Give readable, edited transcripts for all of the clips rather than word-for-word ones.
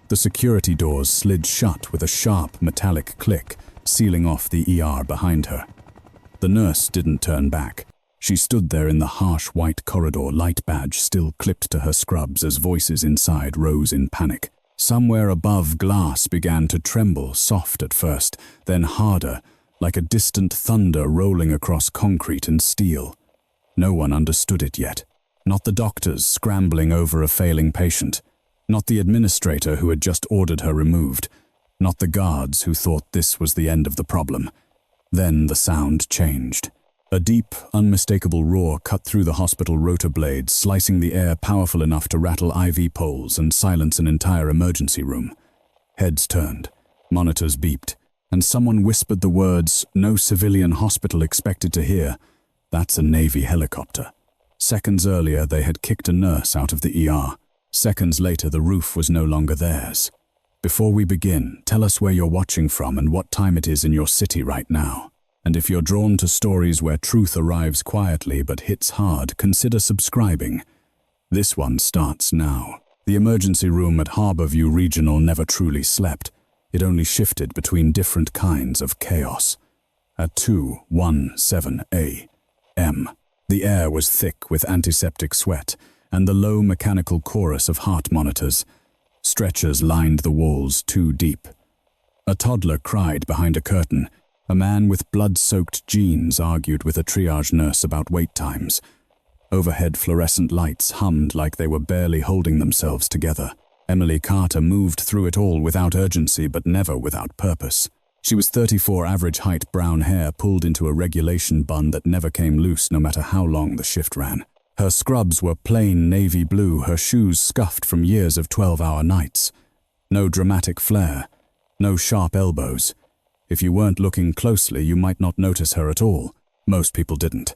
The security doors slid shut with a sharp metallic click, sealing off the ER behind her. The nurse didn't turn back. She stood there in the harsh white corridor, light badge still clipped to her scrubs as voices inside rose in panic. Somewhere above, glass began to tremble, soft at first, then harder, like a distant thunder rolling across concrete and steel. No one understood it yet. Not the doctors scrambling over a failing patient. Not the administrator who had just ordered her removed. Not the guards who thought this was the end of the problem. Then the sound changed. A deep, unmistakable roar cut through the hospital rotor blades, slicing the air powerful enough to rattle IV poles and silence an entire emergency room. Heads turned, monitors beeped, and someone whispered the words no civilian hospital expected to hear. That's a Navy helicopter. Seconds earlier, they had kicked a nurse out of the ER. Seconds later, the roof was no longer theirs. Before we begin, tell us where you're watching from and what time it is in your city right now. And if you're drawn to stories where truth arrives quietly but hits hard, consider subscribing. This one starts now. The emergency room at Harborview Regional never truly slept. It only shifted between different kinds of chaos. At 2:17 a.m., the air was thick with antiseptic sweat and the low mechanical chorus of heart monitors. Stretchers lined the walls too deep. A toddler cried behind a curtain. A man with blood-soaked jeans argued with a triage nurse about wait times. Overhead fluorescent lights hummed like they were barely holding themselves together. Emily Carter moved through it all without urgency but never without purpose. She was 34, average height, brown hair pulled into a regulation bun that never came loose no matter how long the shift ran. Her scrubs were plain navy blue, her shoes scuffed from years of 12-hour nights. No dramatic flair, no sharp elbows. If you weren't looking closely, you might not notice her at all. Most people didn't.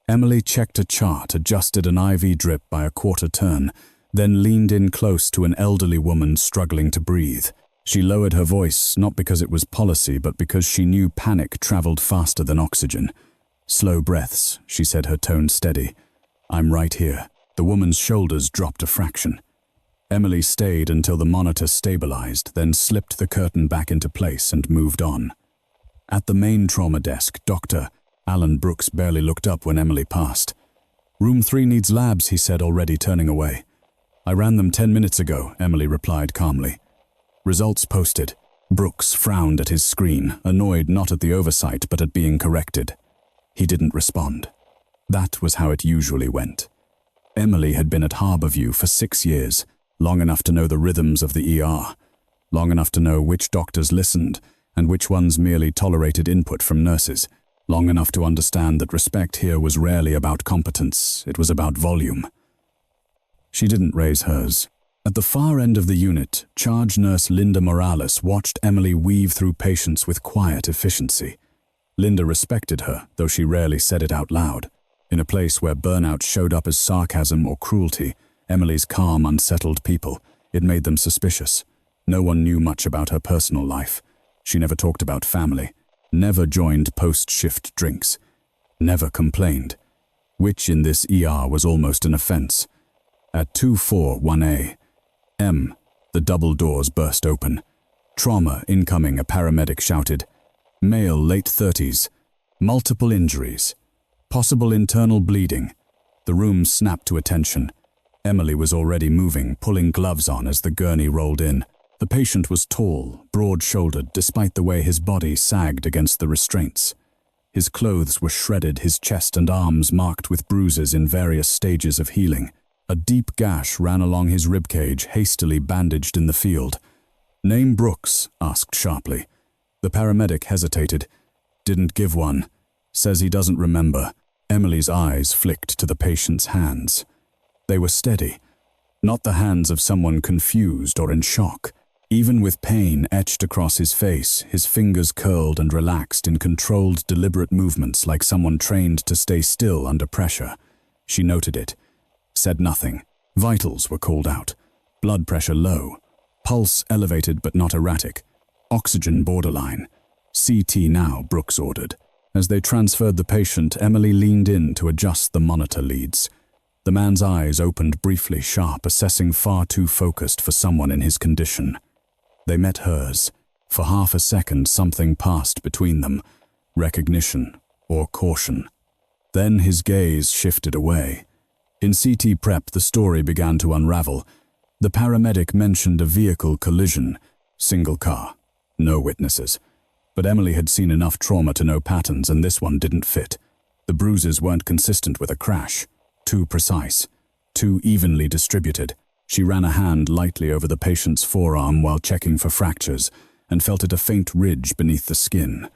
Emily checked a chart, adjusted an IV drip by a quarter turn, then leaned in close to an elderly woman struggling to breathe. She lowered her voice, not because it was policy, but because she knew panic traveled faster than oxygen. Slow breaths, she said, her tone steady. I'm right here. The woman's shoulders dropped a fraction. Emily stayed until the monitor stabilized, then slipped the curtain back into place and moved on. At the main trauma desk, Dr. Alan Brooks barely looked up when Emily passed. Room 3 needs labs, he said, already turning away. I ran them 10 minutes ago, Emily replied calmly. Results posted. Brooks frowned at his screen, annoyed not at the oversight but at being corrected. He didn't respond. That was how it usually went. Emily had been at Harborview for 6 years. Long enough to know the rhythms of the ER, long enough to know which doctors listened and which ones merely tolerated input from nurses, long enough to understand that respect here was rarely about competence, it was about volume. She didn't raise hers. At the far end of the unit, charge nurse Linda Morales watched Emily weave through patients with quiet efficiency. Linda respected her, though she rarely said it out loud. In a place where burnout showed up as sarcasm or cruelty, Emily's calm, unsettled people, it made them suspicious. No one knew much about her personal life. She never talked about family, never joined post-shift drinks, never complained, which in this ER was almost an offense. At 2:41 a.m., the double doors burst open. Trauma incoming, a paramedic shouted. Male, late 30s, multiple injuries, possible internal bleeding. The room snapped to attention. Emily was already moving, pulling gloves on as the gurney rolled in. The patient was tall, broad-shouldered, despite the way his body sagged against the restraints. His clothes were shredded, his chest and arms marked with bruises in various stages of healing. A deep gash ran along his ribcage, hastily bandaged in the field. Name Brooks? Asked sharply. The paramedic hesitated. Didn't give one. Says he doesn't remember. Emily's eyes flicked to the patient's hands. They were steady, not the hands of someone confused or in shock. Even with pain etched across his face, his fingers curled and relaxed in controlled, deliberate movements like someone trained to stay still under pressure. She noted it, said nothing. Vitals were called out. Blood pressure low. Pulse elevated but not erratic. Oxygen borderline. CT now, Brooks ordered. As they transferred the patient, Emily leaned in to adjust the monitor leads. The man's eyes opened briefly, sharp, assessing far too focused for someone in his condition. They met hers. For half a second, something passed between them, recognition or caution. Then his gaze shifted away. In CT prep, the story began to unravel. The paramedic mentioned a vehicle collision, single car, no witnesses. But Emily had seen enough trauma to know patterns, and this one didn't fit. The bruises weren't consistent with a crash. Too precise, too evenly distributed. She ran a hand lightly over the patient's forearm while checking for fractures, and felt it a faint ridge beneath the skin.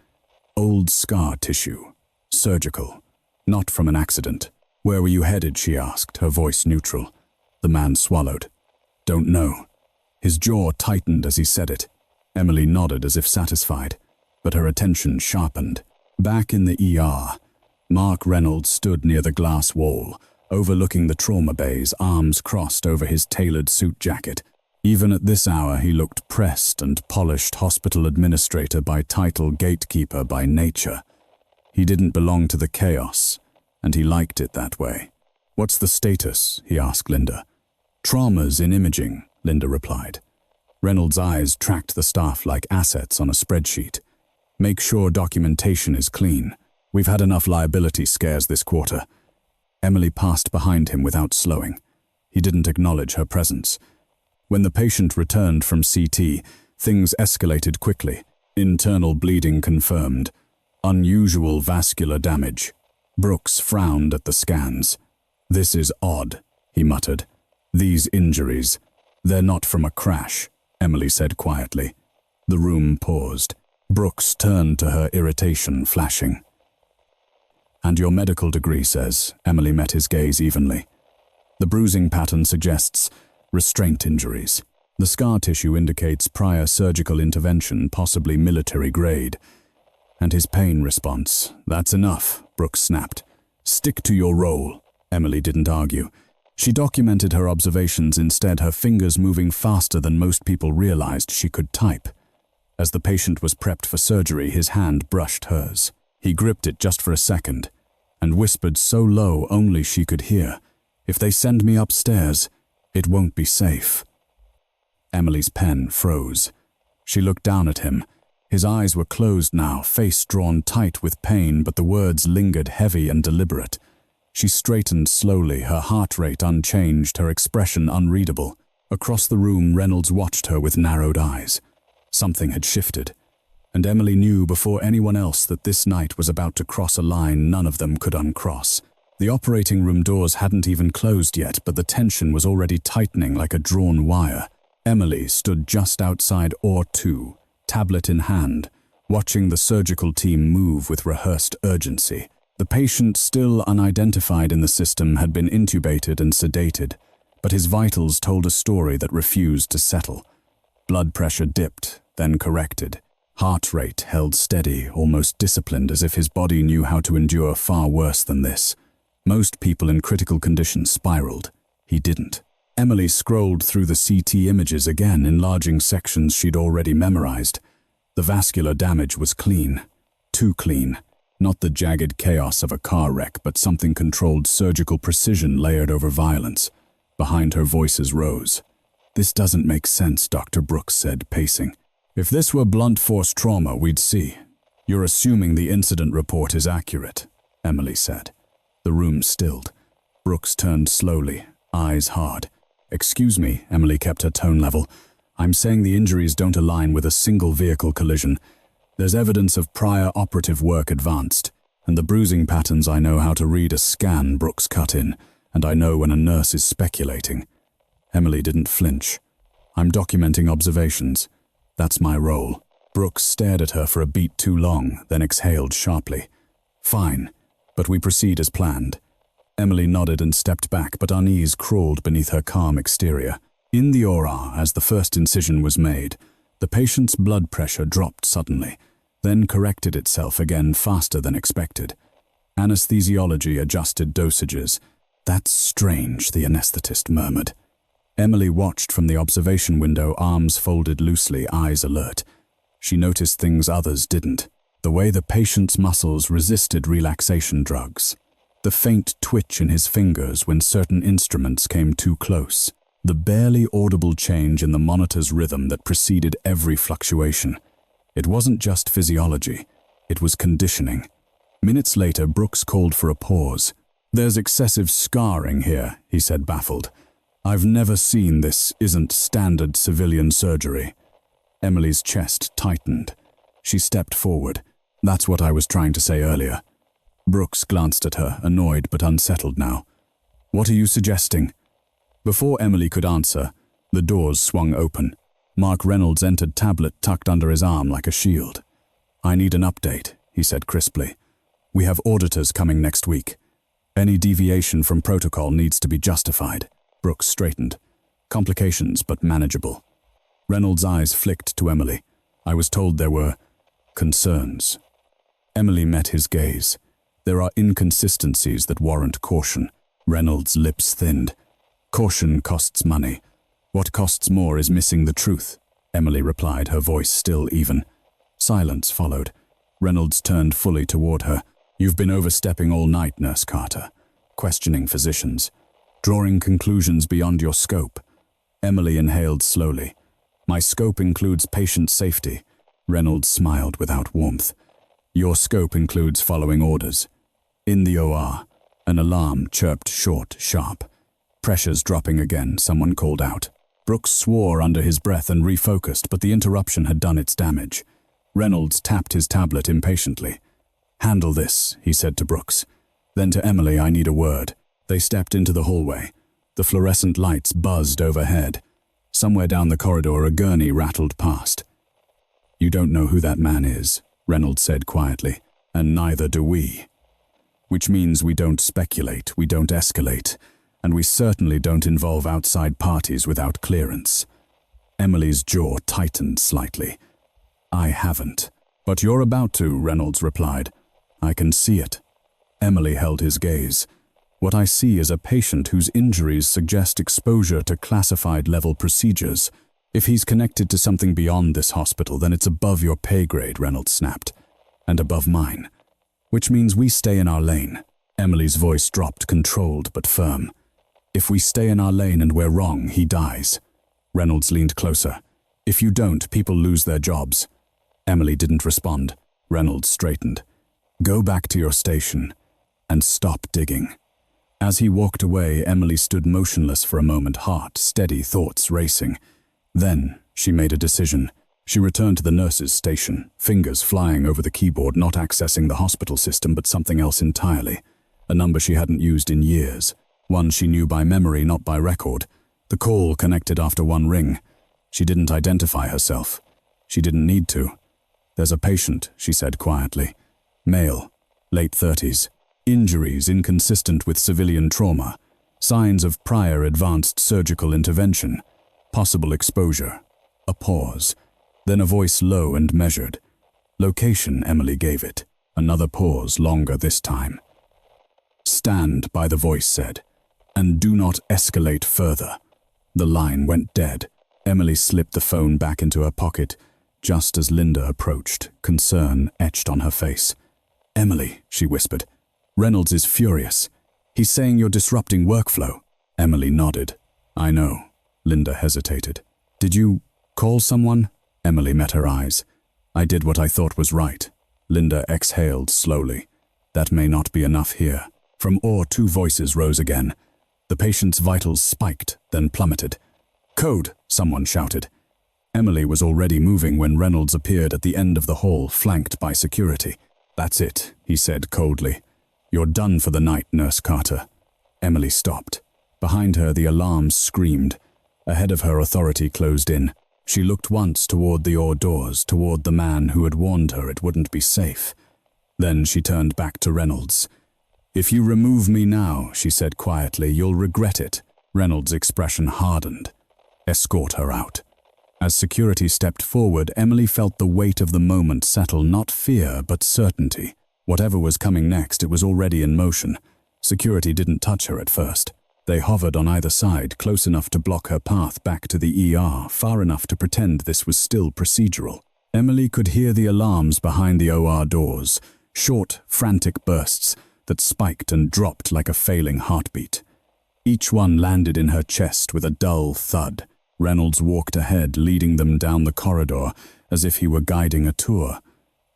Old scar tissue. Surgical. Not from an accident. "Where were you headed?" she asked, her voice neutral. The man swallowed. "Don't know." His jaw tightened as he said it. Emily nodded as if satisfied, but her attention sharpened. Back in the ER, Mark Reynolds stood near the glass wall, overlooking the trauma bays, arms crossed over his tailored suit jacket. Even at this hour, he looked pressed and polished, hospital administrator by title, gatekeeper by nature. He didn't belong to the chaos, and he liked it that way. "What's the status?" he asked Linda. "Traumas in imaging," Linda replied. Reynolds' eyes tracked the staff like assets on a spreadsheet. "Make sure documentation is clean. We've had enough liability scares this quarter." Emily passed behind him without slowing. He didn't acknowledge her presence. When the patient returned from CT, things escalated quickly. Internal bleeding confirmed. Unusual vascular damage. Brooks frowned at the scans. "This is odd," he muttered. "These injuries, they're not from a crash," Emily said quietly. The room paused. Brooks turned to her, irritation flashing. "And your medical degree says," Emily met his gaze evenly. "The bruising pattern suggests restraint injuries. The scar tissue indicates prior surgical intervention, possibly military grade. And his pain response, that's enough," Brooks snapped. "Stick to your role." Emily didn't argue. She documented her observations instead, her fingers moving faster than most people realized she could type. As the patient was prepped for surgery, his hand brushed hers. He gripped it just for a second, and whispered so low only she could hear, "If they send me upstairs, it won't be safe." Emily's pen froze. She looked down at him. His eyes were closed now, face drawn tight with pain, but the words lingered heavy and deliberate. She straightened slowly, her heart rate unchanged, her expression unreadable. Across the room, Reynolds watched her with narrowed eyes. Something had shifted, and Emily knew before anyone else that this night was about to cross a line none of them could uncross. The operating room doors hadn't even closed yet, but the tension was already tightening like a drawn wire. Emily stood just outside OR2, tablet in hand, watching the surgical team move with rehearsed urgency. The patient, still unidentified in the system, had been intubated and sedated, but his vitals told a story that refused to settle. Blood pressure dipped, then corrected. Heart rate held steady, almost disciplined, as if his body knew how to endure far worse than this. Most people in critical condition spiraled. He didn't. Emily scrolled through the CT images again, enlarging sections she'd already memorized. The vascular damage was clean. Too clean. Not the jagged chaos of a car wreck, but something controlled, surgical precision layered over violence. Behind her, voices rose. "This doesn't make sense," Dr. Brooks said, pacing. "If this were blunt force trauma, we'd see." "You're assuming the incident report is accurate," Emily said. The room stilled. Brooks turned slowly, eyes hard. "Excuse me," Emily kept her tone level. "I'm saying the injuries don't align with a single vehicle collision. There's evidence of prior operative work advanced, and the bruising patterns I know how to read a scan," Brooks cut in, "and I know when a nurse is speculating." Emily didn't flinch. "I'm documenting observations. That's my role." Brooks stared at her for a beat too long, then exhaled sharply. "Fine, but we proceed as planned." Emily nodded and stepped back, but unease crawled beneath her calm exterior. In the aura, as the first incision was made, the patient's blood pressure dropped suddenly, then corrected itself again faster than expected. Anesthesiology adjusted dosages. "That's strange," the anesthetist murmured. Emily watched from the observation window, arms folded loosely, eyes alert. She noticed things others didn't. The way the patient's muscles resisted relaxation drugs. the faint twitch in his fingers when certain instruments came too close, the barely audible change in the monitor's rhythm that preceded every fluctuation. It wasn't just physiology, it was conditioning. Minutes later, Brooks called for a pause. "There's excessive scarring here," he said, baffled. "I've never seen this isn't standard civilian surgery." Emily's chest tightened. She stepped forward. "That's what I was trying to say earlier." Brooks glanced at her, annoyed but unsettled now. "What are you suggesting?" Before Emily could answer, the doors swung open. Mark Reynolds entered, tablet tucked under his arm like a shield. "I need an update," he said crisply. "We have auditors coming next week. Any deviation from protocol needs to be justified." Brooks straightened. "Complications, but manageable." Reynolds' eyes flicked to Emily. "I was told there were concerns." Emily met his gaze. "There are inconsistencies that warrant caution." Reynolds' lips thinned. "Caution costs money. What costs more is missing the truth," Emily replied, her voice still even. Silence followed. Reynolds turned fully toward her. "You've been overstepping all night, Nurse Carter, questioning physicians, drawing conclusions beyond your scope." Emily inhaled slowly. "My scope includes patient safety." Reynolds smiled without warmth. "Your scope includes following orders." In the OR, an alarm chirped short, sharp. Pressures dropping again, someone called out. Brooks swore under his breath and refocused, but the interruption had done its damage. Reynolds tapped his tablet impatiently. "Handle this," he said to Brooks. Then to Emily, "I need a word." They stepped into the hallway. The fluorescent lights buzzed overhead. Somewhere down the corridor, a gurney rattled past. "You don't know who that man is," Reynolds said quietly, "and neither do we. Which means we don't speculate, we don't escalate, and we certainly don't involve outside parties without clearance." Emily's jaw tightened slightly. "I haven't." "But you're about to," Reynolds replied. "I can see it." Emily held his gaze. "What I see is a patient whose injuries suggest exposure to classified level procedures. If he's connected to something beyond this hospital, then it's above your pay grade," Reynolds snapped. "And above mine. Which means we stay in our lane." Emily's voice dropped, controlled but firm. "If we stay in our lane and we're wrong, he dies." Reynolds leaned closer. "If you don't, people lose their jobs." Emily didn't respond. Reynolds straightened. "Go back to your station and stop digging." As he walked away, Emily stood motionless for a moment, heart steady, thoughts racing. Then she made a decision. She returned to the nurse's station, fingers flying over the keyboard, not accessing the hospital system but something else entirely. A number she hadn't used in years. One she knew by memory, not by record. The call connected after one ring. She didn't identify herself. She didn't need to. "There's a patient," she said quietly. "Male, late 30s. Injuries inconsistent with civilian trauma. Signs of prior advanced surgical intervention. Possible exposure." A pause. Then a voice low and measured. "Location," Emily gave it. Another pause, longer this time. "Stand," by the voice said, "and do not escalate further." The line went dead. Emily slipped the phone back into her pocket just as Linda approached, concern etched on her face. "Emily," she whispered, "Reynolds is furious. He's saying you're disrupting workflow." Emily nodded. "I know." Linda hesitated. "Did you call someone?" Emily met her eyes. "I did what I thought was right." Linda exhaled slowly. "That may not be enough here." From OR, two voices rose again. The patient's vitals spiked, then plummeted. "Code!" someone shouted. Emily was already moving when Reynolds appeared at the end of the hall, flanked by security. "That's it," he said coldly. "You're done for the night, Nurse Carter." Emily stopped. Behind her, the alarms screamed. Ahead of her, authority closed in. She looked once toward the OR doors, toward the man who had warned her it wouldn't be safe. Then she turned back to Reynolds. "If you remove me now," she said quietly, "you'll regret it." Reynolds' expression hardened. "Escort her out." As security stepped forward, Emily felt the weight of the moment settle, not fear, but certainty. Whatever was coming next, it was already in motion. Security didn't touch her at first. They hovered on either side, close enough to block her path back to the ER, far enough to pretend this was still procedural. Emily could hear the alarms behind the OR doors, short, frantic bursts, that spiked and dropped like a failing heartbeat. Each one landed in her chest with a dull thud. Reynolds walked ahead, leading them down the corridor as if he were guiding a tour.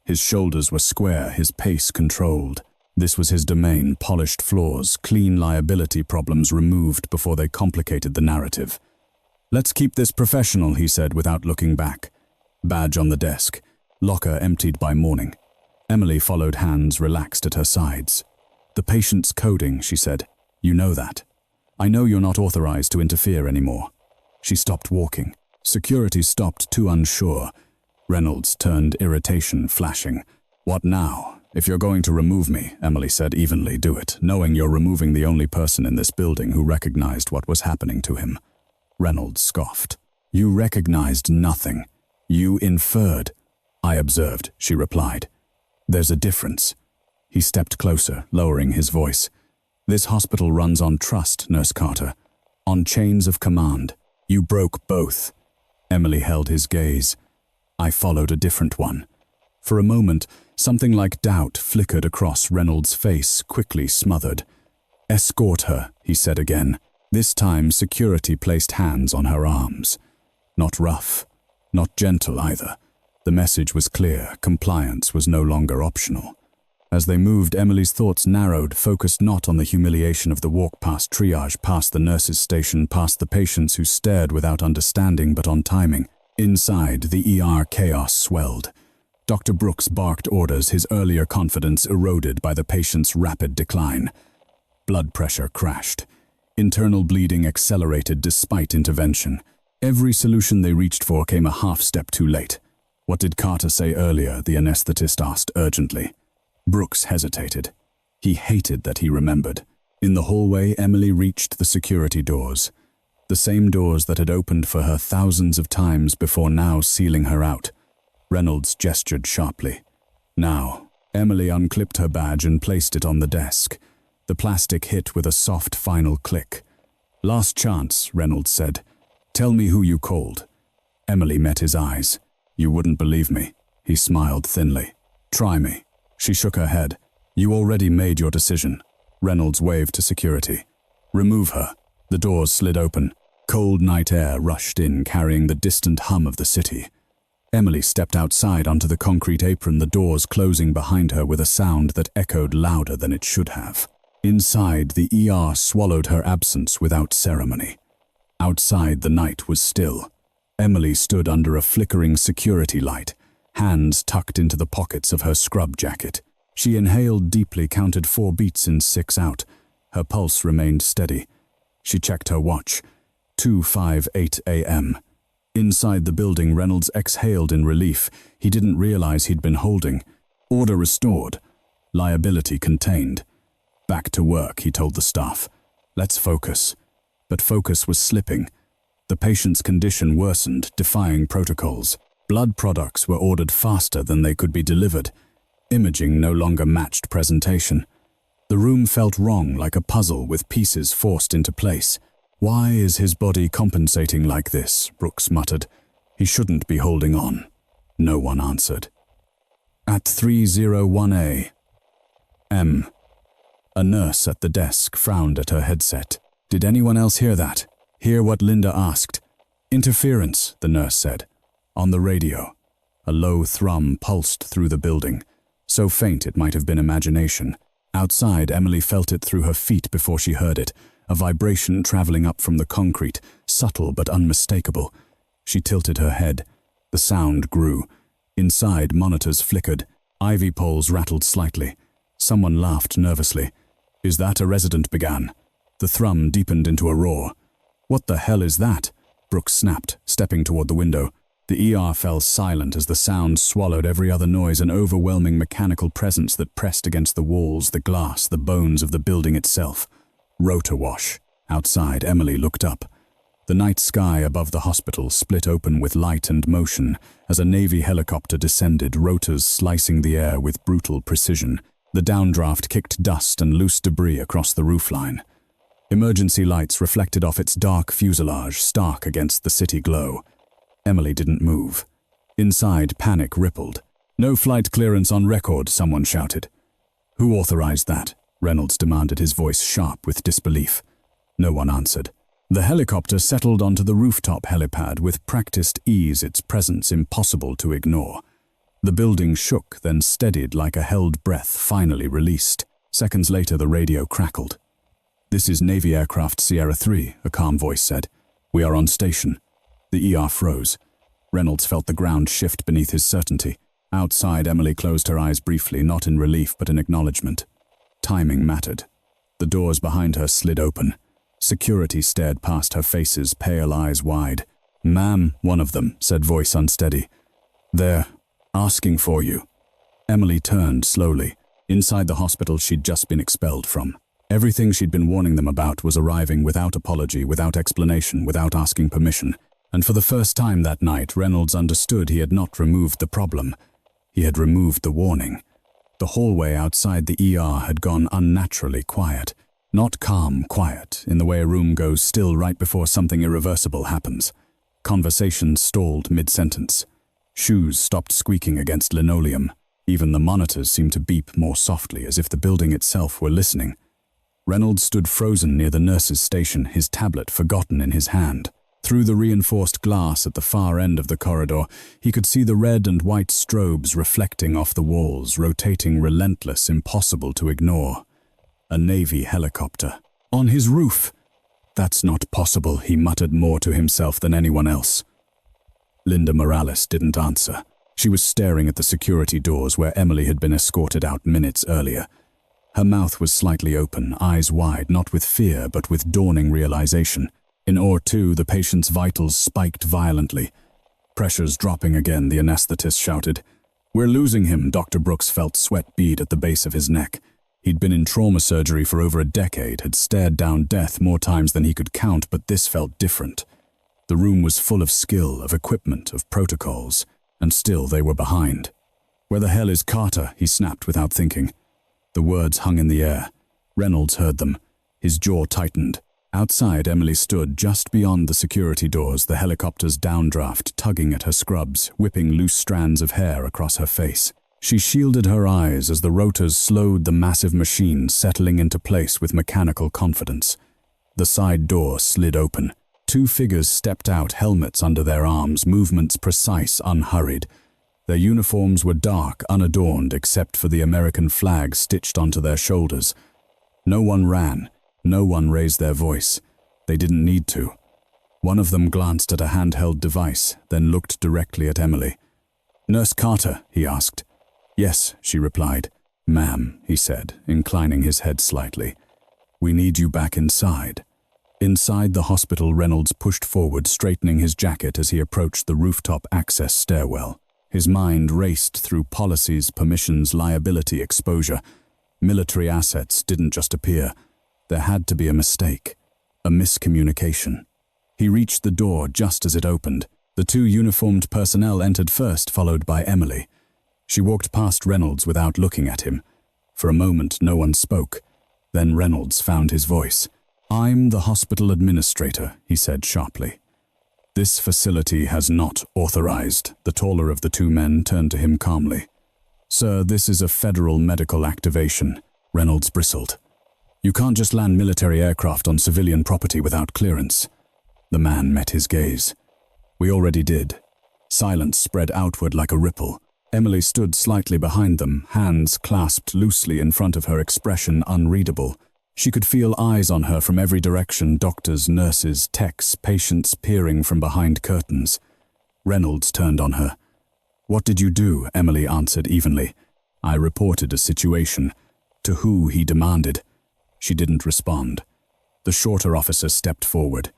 His shoulders were square, his pace controlled. This was his domain: polished floors, clean liability problems removed before they complicated the narrative. "Let's keep this professional," he said without looking back. Badge on the desk. Locker emptied by morning. Emily followed, hands relaxed at her sides. "The patient's coding," she said. "You know that. I know you're not authorized to interfere anymore." She stopped walking. Security stopped, too unsure. Reynolds turned, irritation flashing. "What now? If you're going to remove me," Emily said evenly, "do it, knowing you're removing the only person in this building who recognized what was happening to him." Reynolds scoffed. "You recognized nothing. You inferred." "I observed," she replied. "There's a difference." He stepped closer, lowering his voice. "This hospital runs on trust, Nurse Carter. On chains of command. You broke both." Emily held his gaze. "I followed a different one." For a moment, something like doubt flickered across Reynolds' face, quickly smothered. "Escort her," he said again. This time, security placed hands on her arms. Not rough, not gentle either. The message was clear: compliance was no longer optional. As they moved, Emily's thoughts narrowed, focused not on the humiliation of the walk past triage, past the nurse's station, past the patients who stared without understanding, but on timing. Inside, the ER chaos swelled. Dr. Brooks barked orders, his earlier confidence eroded by the patient's rapid decline. Blood pressure crashed. Internal bleeding accelerated despite intervention. Every solution they reached for came a half step too late. "What did Carter say earlier?" the anesthetist asked urgently. Brooks hesitated. He hated that he remembered. In the hallway, Emily reached the security doors. The same doors that had opened for her thousands of times before, now sealing her out. Reynolds gestured sharply. "Now." Emily unclipped her badge and placed it on the desk. The plastic hit with a soft final click. "Last chance," Reynolds said. "Tell me who you called." Emily met his eyes. "You wouldn't believe me." He smiled thinly. "Try me." She shook her head. "You already made your decision." Reynolds waved to security. "Remove her." The doors slid open. Cold night air rushed in, carrying the distant hum of the city. Emily stepped outside onto the concrete apron, the doors closing behind her with a sound that echoed louder than it should have. Inside, the ER swallowed her absence without ceremony. Outside, the night was still. Emily stood under a flickering security light, hands tucked into the pockets of her scrub jacket. She inhaled deeply, counted 4 beats in, 6 out. Her pulse remained steady. She checked her watch. 2:58 a.m. Inside the building, Reynolds exhaled in relief. He didn't realize he'd been holding. Order restored. Liability contained. Back to work, he told the staff. "Let's focus." But focus was slipping. The patient's condition worsened, defying protocols. Blood products were ordered faster than they could be delivered. Imaging no longer matched presentation. The room felt wrong, like a puzzle with pieces forced into place. "Why is his body compensating like this?" Brooks muttered. "He shouldn't be holding on." No one answered. At 3:01 a.m. A nurse at the desk frowned at her headset. "Did anyone else hear that? Hear what Linda asked?" "Interference," the nurse said. On the radio, a low thrum pulsed through the building, so faint it might have been imagination. Outside, Emily felt it through her feet before she heard it, a vibration traveling up from the concrete, subtle but unmistakable. She tilted her head. The sound grew. Inside, monitors flickered. Ivy poles rattled slightly. Someone laughed nervously. "Is that a resident?" began. The thrum deepened into a roar. "What the hell is that?" Brooks snapped, stepping toward the window. The ER fell silent as the sound swallowed every other noise, an overwhelming mechanical presence that pressed against the walls, the glass, the bones of the building itself. Rotor wash. Outside, Emily looked up. The night sky above the hospital split open with light and motion as a Navy helicopter descended, rotors slicing the air with brutal precision. The downdraft kicked dust and loose debris across the roofline. Emergency lights reflected off its dark fuselage, stark against the city glow. Emily didn't move. Inside, panic rippled. "No flight clearance on record," someone shouted. "Who authorized that?" Reynolds demanded, his voice sharp with disbelief. No one answered. The helicopter settled onto the rooftop helipad with practiced ease, its presence impossible to ignore. The building shook, then steadied like a held breath finally released. Seconds later, the radio crackled. "This is Navy Aircraft Sierra 3, a calm voice said. "We are on station." The ER froze. Reynolds felt the ground shift beneath his certainty. Outside, Emily closed her eyes briefly, not in relief but in acknowledgement. Timing mattered. The doors behind her slid open. Security stared past her faces, pale eyes wide. "Ma'am," one of them said, voice unsteady. "They're asking for you." Emily turned slowly. Inside the hospital she'd just been expelled from. Everything she'd been warning them about was arriving without apology, without explanation, without asking permission. And for the first time that night, Reynolds understood he had not removed the problem. He had removed the warning. The hallway outside the ER had gone unnaturally quiet. Not calm quiet, in the way a room goes still right before something irreversible happens. Conversations stalled mid-sentence. Shoes stopped squeaking against linoleum. Even the monitors seemed to beep more softly, as if the building itself were listening. Reynolds stood frozen near the nurse's station, his tablet forgotten in his hand. Through the reinforced glass at the far end of the corridor, he could see the red and white strobes reflecting off the walls, rotating relentless, impossible to ignore. A Navy helicopter. On his roof! "That's not possible," he muttered more to himself than anyone else. Linda Morales didn't answer. She was staring at the security doors where Emily had been escorted out minutes earlier. Her mouth was slightly open, eyes wide, not with fear but with dawning realization. In OR2, the patient's vitals spiked violently. "Pressure's dropping again," the anesthetist shouted. "We're losing him." Dr. Brooks felt sweat bead at the base of his neck. He'd been in trauma surgery for over a decade, had stared down death more times than he could count, but this felt different. The room was full of skill, of equipment, of protocols, and still they were behind. "Where the hell is Carter?" he snapped without thinking. The words hung in the air. Reynolds heard them. His jaw tightened. Outside, Emily stood just beyond the security doors, the helicopter's downdraft tugging at her scrubs, whipping loose strands of hair across her face. She shielded her eyes as the rotors slowed the massive machine, settling into place with mechanical confidence. The side door slid open. Two figures stepped out, helmets under their arms, movements precise, unhurried. Their uniforms were dark, unadorned, except for the American flag stitched onto their shoulders. No one ran. No one raised their voice. They didn't need to. One of them glanced at a handheld device, then looked directly at Emily. "Nurse Carter?" he asked. "Yes," she replied. "Ma'am," he said, inclining his head slightly. "We need you back inside." Inside the hospital, Reynolds pushed forward, straightening his jacket as he approached the rooftop access stairwell. His mind raced through policies, permissions, liability, exposure. Military assets didn't just appear. There had to be a mistake, a miscommunication. He reached the door just as it opened. The two uniformed personnel entered first, followed by Emily. She walked past Reynolds without looking at him. For a moment, no one spoke. Then Reynolds found his voice. "I'm the hospital administrator," he said sharply. "This facility has not authorized." The taller of the two men turned to him calmly. "Sir, this is a federal medical activation." Reynolds bristled. "You can't just land military aircraft on civilian property without clearance." The man met his gaze. "We already did." Silence spread outward like a ripple. Emily stood slightly behind them, hands clasped loosely in front of her, expression unreadable. She could feel eyes on her from every direction, doctors, nurses, techs, patients peering from behind curtains. Reynolds turned on her. "What did you do?" Emily answered evenly. "I reported a situation." To who, he demanded. She didn't respond. The shorter officer stepped forward.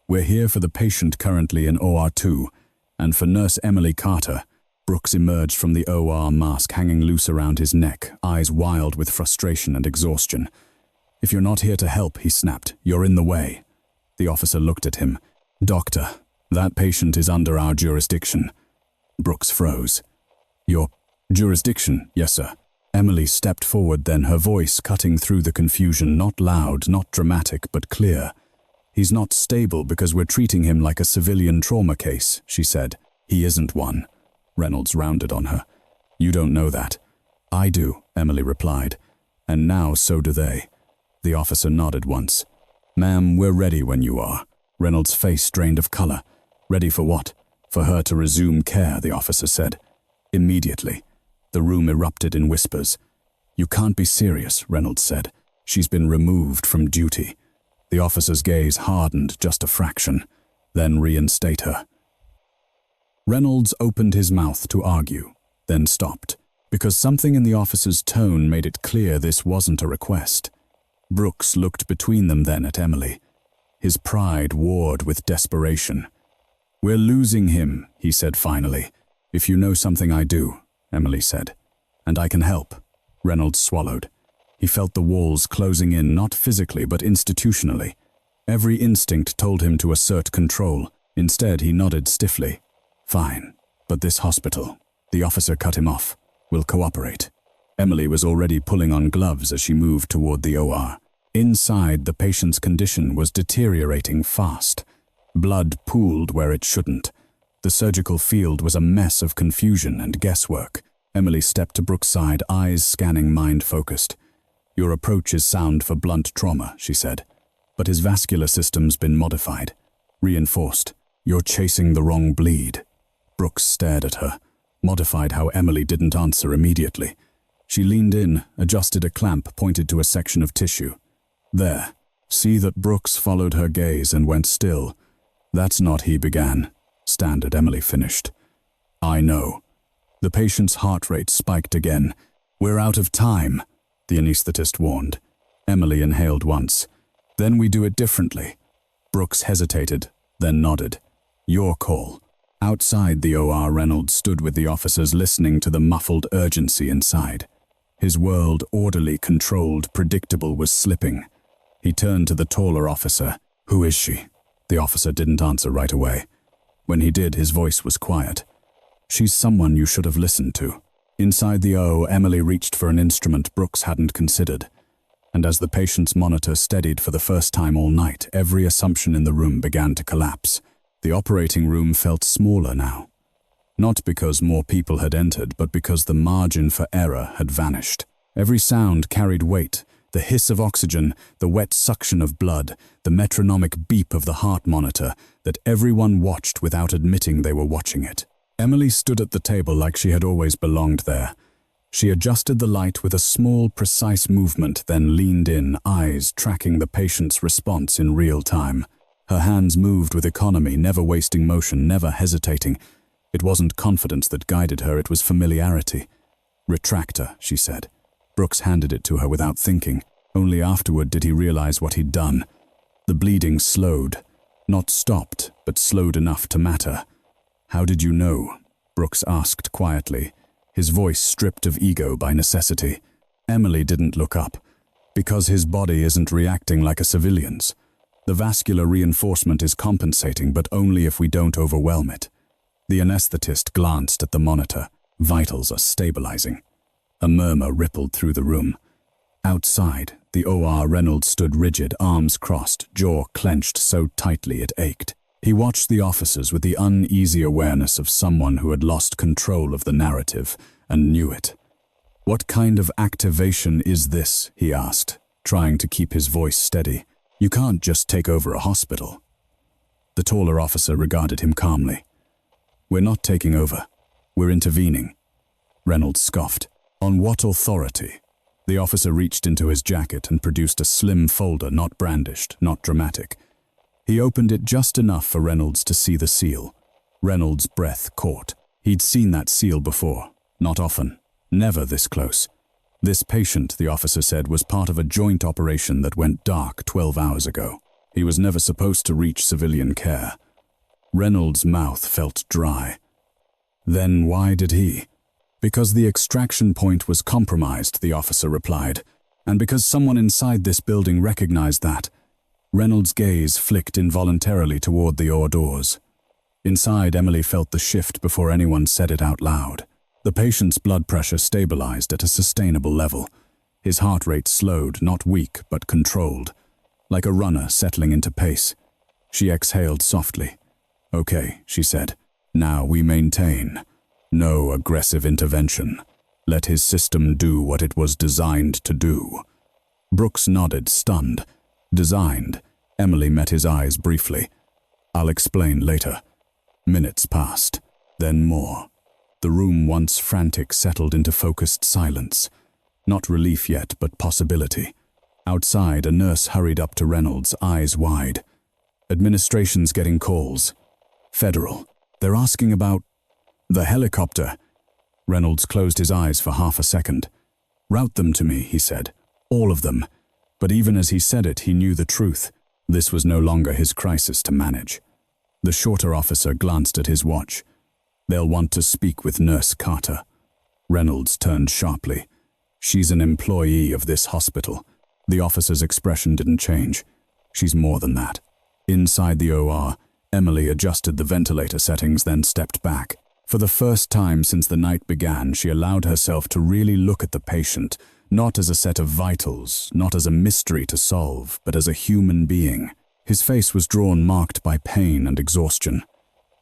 "We're here for the patient currently in OR2, and for Nurse Emily Carter." Brooks emerged from the OR, mask hanging loose around his neck, eyes wild with frustration and exhaustion. "If you're not here to help," he snapped, "you're in the way." The officer looked at him. "Doctor, that patient is under our jurisdiction." Brooks froze. "Your jurisdiction?" "Yes, sir." Emily stepped forward then, her voice cutting through the confusion, not loud, not dramatic, but clear. "He's not stable because we're treating him like a civilian trauma case," she said. "He isn't one." Reynolds rounded on her. "You don't know that." "I do," Emily replied. and now so do they. The officer nodded once. "Ma'am, we're ready when you are." Reynolds' face drained of color. "Ready for what?" "For her to resume care," the officer said. "Immediately." The room erupted in whispers. "You can't be serious," Reynolds said. "She's been removed from duty." The officer's gaze hardened just a fraction. "Then reinstate her." Reynolds opened his mouth to argue, then stopped, because something in the officer's tone made it clear this wasn't a request. Brooks looked between them then at Emily. His pride warred with desperation. "We're losing him," he said finally. "If you know something I do," Emily said. "And I can help." Reynolds swallowed. He felt the walls closing in, not physically but institutionally. Every instinct told him to assert control. Instead, he nodded stiffly. "Fine, but this hospital..." The officer cut him off. "Will cooperate." Emily was already pulling on gloves as she moved toward the OR. Inside, the patient's condition was deteriorating fast. Blood pooled where it shouldn't. The surgical field was a mess of confusion and guesswork. Emily stepped to Brooks' side, eyes scanning, mind focused. "Your approach is sound for blunt trauma," she said. "But his vascular system's been modified. Reinforced. You're chasing the wrong bleed." Brooks stared at her, modified how Emily didn't answer immediately. She leaned in, adjusted a clamp, pointed to a section of tissue. "There." See that Brooks followed her gaze and went still. "That's not," he began. "Standard," Emily finished. "I know." The patient's heart rate spiked again. "We're out of time," the anesthetist warned. Emily inhaled once. "Then we do it differently." Brooks hesitated, then nodded. "Your call." Outside the OR, Reynolds stood with the officers, listening to the muffled urgency inside. His world, orderly, controlled, predictable, was slipping. He turned to the taller officer. "Who is she?" The officer didn't answer right away. When he did, his voice was quiet. "She's someone you should have listened to." Inside the O, Emily reached for an instrument Brooks hadn't considered. And as the patient's monitor steadied for the first time all night, every assumption in the room began to collapse. The operating room felt smaller now. Not because more people had entered, but because the margin for error had vanished. Every sound carried weight. The hiss of oxygen, the wet suction of blood, the metronomic beep of the heart monitor that everyone watched without admitting they were watching it. Emily stood at the table like she had always belonged there. She adjusted the light with a small, precise movement, then leaned in, eyes tracking the patient's response in real time. Her hands moved with economy, never wasting motion, never hesitating. It wasn't confidence that guided her, it was familiarity. "Retractor," she said. Brooks handed it to her without thinking. Only afterward did he realize what he'd done. The bleeding slowed. Not stopped, but slowed enough to matter. "How did you know?" Brooks asked quietly, his voice stripped of ego by necessity. Emily didn't look up. "Because his body isn't reacting like a civilian's. The vascular reinforcement is compensating, but only if we don't overwhelm it." The anesthetist glanced at the monitor. "Vitals are stabilizing." A murmur rippled through the room. Outside, the OR, Reynolds stood rigid, arms crossed, jaw clenched so tightly it ached. He watched the officers with the uneasy awareness of someone who had lost control of the narrative and knew it. "What kind of activation is this?" he asked, trying to keep his voice steady. "You can't just take over a hospital." The taller officer regarded him calmly. "We're not taking over. We're intervening." Reynolds scoffed. "On what authority?" The officer reached into his jacket and produced a slim folder, not brandished, not dramatic. He opened it just enough for Reynolds to see the seal. Reynolds' breath caught. He'd seen that seal before. Not often. Never this close. This patient, the officer said, was part of a joint operation that went dark 12 hours ago. He was never supposed to reach civilian care. Reynolds' mouth felt dry. Then why did he? "Because the extraction point was compromised," the officer replied, "and because someone inside this building recognized that." Reynolds' gaze flicked involuntarily toward the OR doors. Inside, Emily felt the shift before anyone said it out loud. The patient's blood pressure stabilized at a sustainable level. His heart rate slowed, not weak, but controlled, like a runner settling into pace. She exhaled softly. "Okay," she said. "Now we maintain. No aggressive intervention." Let his system do what it was designed to do. Brooks nodded, stunned. Designed. Emily met his eyes briefly. I'll explain later. Minutes passed, then more. The room, once frantic, settled into focused silence. Not relief yet, but possibility. Outside, a nurse hurried up to Reynolds, eyes wide. Administration's getting calls. Federal. They're asking about the helicopter. Reynolds closed his eyes for half a second. Route them to me, he said. All of them. But even as he said it, he knew the truth. This was no longer his crisis to manage. The shorter officer glanced at his watch. They'll want to speak with Nurse Carter. Reynolds turned sharply. She's an employee of this hospital. The officer's expression didn't change. She's more than that. Inside the OR, Emily adjusted the ventilator settings, then stepped back. For the first time since the night began, she allowed herself to really look at the patient, not as a set of vitals, not as a mystery to solve, but as a human being. His face was drawn, marked by pain and exhaustion.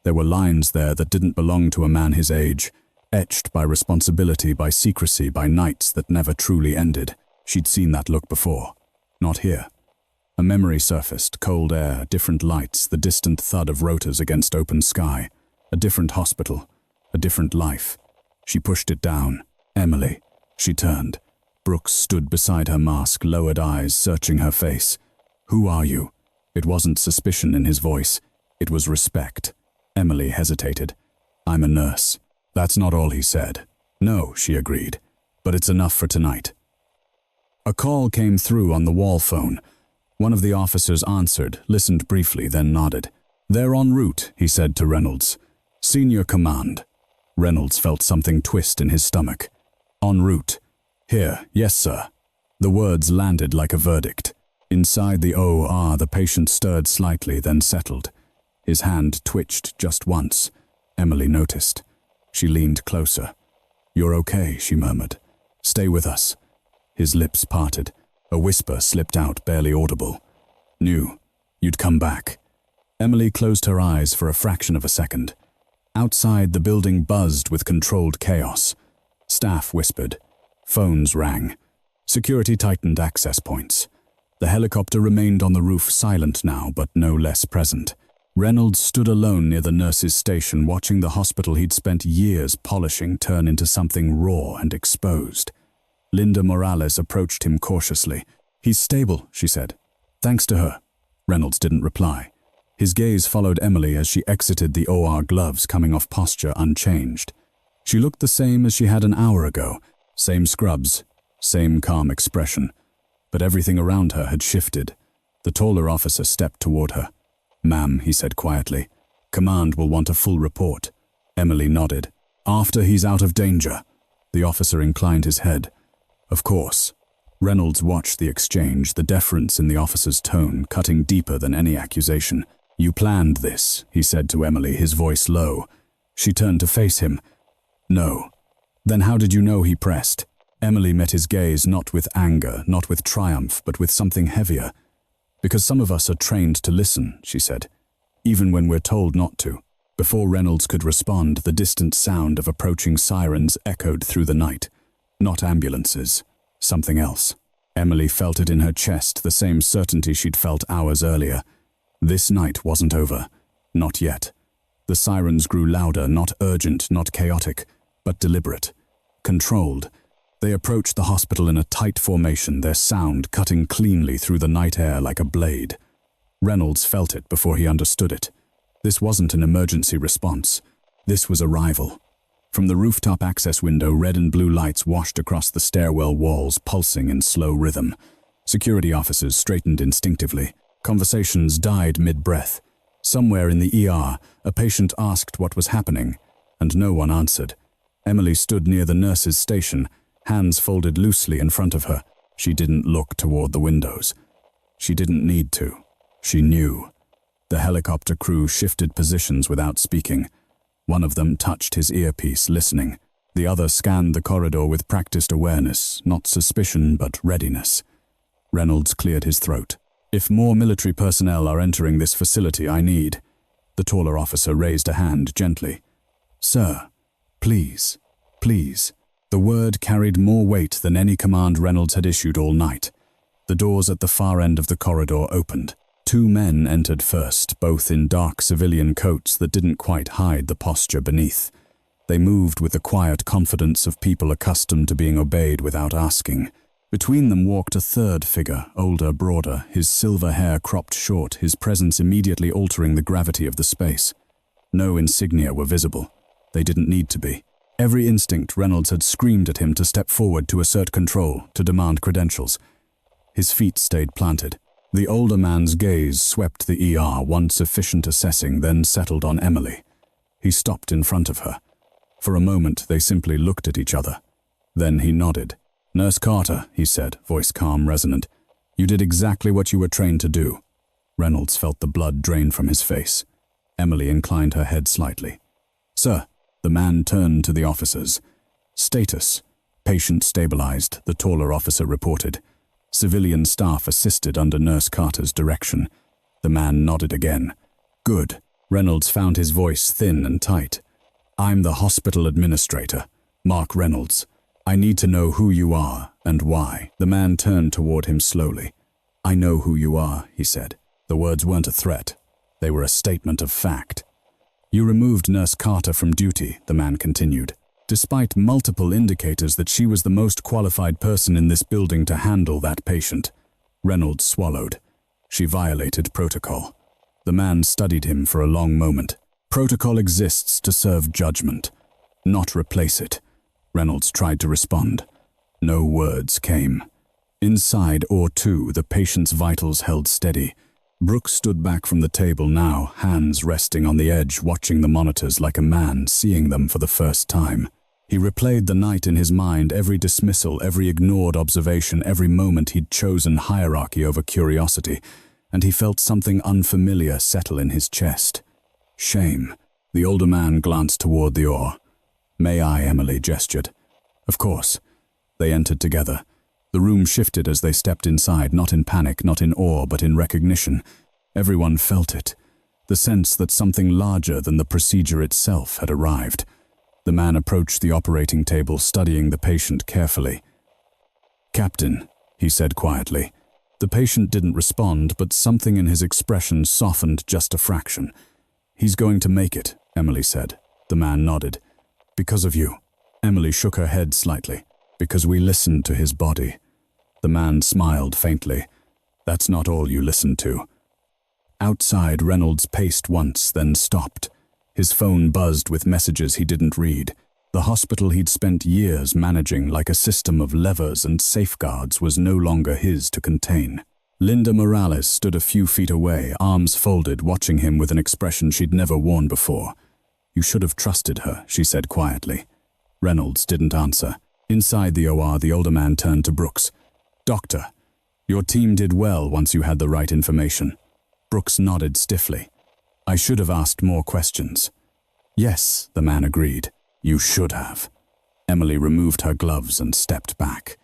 There were lines there that didn't belong to a man his age, etched by responsibility, by secrecy, by nights that never truly ended. She'd seen that look before. Not here. A memory surfaced, cold air, different lights, the distant thud of rotors against open sky. A different hospital, a different life. She pushed it down. Emily. She turned. Brooks stood beside her mask, lowered eyes searching her face. Who are you? It wasn't suspicion in his voice. It was respect. Emily hesitated. I'm a nurse. That's not all he said. No, she agreed. But it's enough for tonight. A call came through on the wall phone. One of the officers answered, listened briefly, then nodded. They're en route, he said to Reynolds. Senior command. Reynolds felt something twist in his stomach. En route. Here, yes, sir. The words landed like a verdict. Inside the OR, the patient stirred slightly, then settled. His hand twitched just once. Emily noticed. She leaned closer. You're okay, she murmured. Stay with us. His lips parted. A whisper slipped out, barely audible. Knew. You'd come back. Emily closed her eyes for a fraction of a second. Outside, the building buzzed with controlled chaos. Staff whispered. Phones rang. Security tightened access points. The helicopter remained on the roof, silent now, but no less present. Reynolds stood alone near the nurse's station, watching the hospital he'd spent years polishing turn into something raw and exposed. Linda Morales approached him cautiously. He's stable, she said. Thanks to her. Reynolds didn't reply. His gaze followed Emily as she exited the OR, gloves coming off posture unchanged. She looked the same as she had an hour ago. Same scrubs, same calm expression. But everything around her had shifted. The taller officer stepped toward her. Ma'am, he said quietly. Command will want a full report. Emily nodded. After he's out of danger. The officer inclined his head. Of course. Reynolds watched the exchange, the deference in the officer's tone, cutting deeper than any accusation. You planned this, he said to Emily, his voice low. She turned to face him. No. Then how did you know, he pressed? Emily met his gaze not with anger, not with triumph, but with something heavier. Because some of us are trained to listen, she said, even when we're told not to. Before Reynolds could respond, the distant sound of approaching sirens echoed through the night. Not ambulances. Something else. Emily felt it in her chest, the same certainty she'd felt hours earlier. This night wasn't over. Not yet. The sirens grew louder, not urgent, not chaotic, but deliberate. Controlled. They approached the hospital in a tight formation, their sound cutting cleanly through the night air like a blade. Reynolds felt it before he understood it. This wasn't an emergency response. This was arrival. From the rooftop access window, red and blue lights washed across the stairwell walls, pulsing in slow rhythm. Security officers straightened instinctively. Conversations died mid-breath. Somewhere in the ER, a patient asked what was happening, and no one answered. Emily stood near the nurse's station, hands folded loosely in front of her. She didn't look toward the windows. She didn't need to. She knew. The helicopter crew shifted positions without speaking. One of them touched his earpiece, listening. The other scanned the corridor with practiced awareness, not suspicion, but readiness. Reynolds cleared his throat. If more military personnel are entering this facility, I need. The taller officer raised a hand gently. Sir, please, please. The The word carried more weight than any command Reynolds had issued all night. The doors at the far end of the corridor opened. 2 men entered first, both in dark civilian coats that didn't quite hide the posture beneath. They moved with the quiet confidence of people accustomed to being obeyed without asking. Between them walked a third figure, older, broader, his silver hair cropped short, his presence immediately altering the gravity of the space. No insignia were visible. They didn't need to be. Every instinct Reynolds had screamed at him to step forward, to assert control, to demand credentials. His feet stayed planted. The older man's gaze swept the ER, once efficient assessing, then settled on Emily. He stopped in front of her. For a moment, they simply looked at each other. Then he nodded. "Nurse Carter," he said, voice calm, resonant. "You did exactly what you were trained to do." Reynolds felt the blood drain from his face. Emily inclined her head slightly. "Sir." The man turned to the officers. "Status. Patient stabilized," the taller officer reported. Civilian staff assisted under Nurse Carter's direction. The man nodded again. "Good." Reynolds found his voice thin and tight. "I'm the hospital administrator, Mark Reynolds. I need to know who you are and why." The man turned toward him slowly. "I know who you are," he said. The words weren't a threat. They were a statement of fact. "You removed Nurse Carter from duty," the man continued, "despite multiple indicators that she was the most qualified person in this building to handle that patient." Reynolds swallowed. "She violated protocol." The man studied him for a long moment. "Protocol exists to serve judgment, not replace it." Reynolds tried to respond. No words came. Inside O2, the patient's vitals held steady. Brooks stood back from the table now, hands resting on the edge, watching the monitors like a man seeing them for the first time. He replayed the night in his mind, every dismissal, every ignored observation, every moment he'd chosen hierarchy over curiosity, and he felt something unfamiliar settle in his chest. Shame. The older man glanced toward the oar. "May I?" Emily gestured. "Of course." They entered together. The room shifted as they stepped inside, not in panic, not in awe, but in recognition. Everyone felt it. The sense that something larger than the procedure itself had arrived. The man approached the operating table, studying the patient carefully. "Captain," he said quietly. The patient didn't respond, but something in his expression softened just a fraction. "He's going to make it," Emily said. The man nodded. "Because of you." Emily shook her head slightly. "Because we listened to his body." The man smiled faintly. "That's not all you listened to." Outside, Reynolds paced once, then stopped. His phone buzzed with messages he didn't read. The hospital he'd spent years managing like a system of levers and safeguards was no longer his to contain. Linda Morales stood a few feet away, arms folded, watching him with an expression she'd never worn before. "You should have trusted her," she said quietly. Reynolds didn't answer. Inside the OR, the older man turned to Brooks. "Doctor, your team did well once you had the right information." Brooks nodded stiffly. "I should have asked more questions." "Yes," the man agreed. "You should have." Emily removed her gloves and stepped back.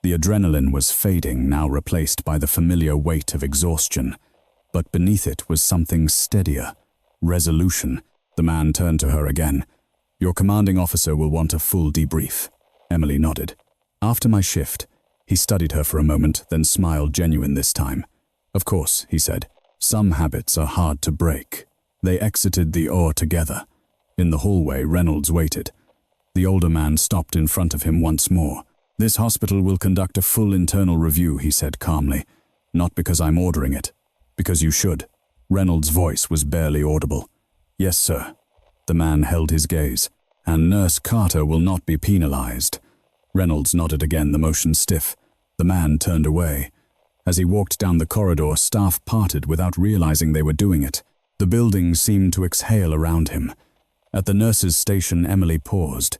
The adrenaline was fading, now replaced by the familiar weight of exhaustion. But beneath it was something steadier. Resolution. The man turned to her again. "Your commanding officer will want a full debrief." Emily nodded. "After my shift." He studied her for a moment, then smiled, genuine this time. "Of course," he said. "Some habits are hard to break." They exited the OR together. In the hallway, Reynolds waited. The older man stopped in front of him once more. "This hospital will conduct a full internal review," he said calmly. "Not because I'm ordering it. Because you should." Reynolds' voice was barely audible. "Yes, sir." The man held his gaze. "And Nurse Carter will not be penalized." Reynolds nodded again, the motion stiff. The man turned away. As he walked down the corridor, staff parted without realizing they were doing it. The building seemed to exhale around him. At the nurse's station, Emily paused.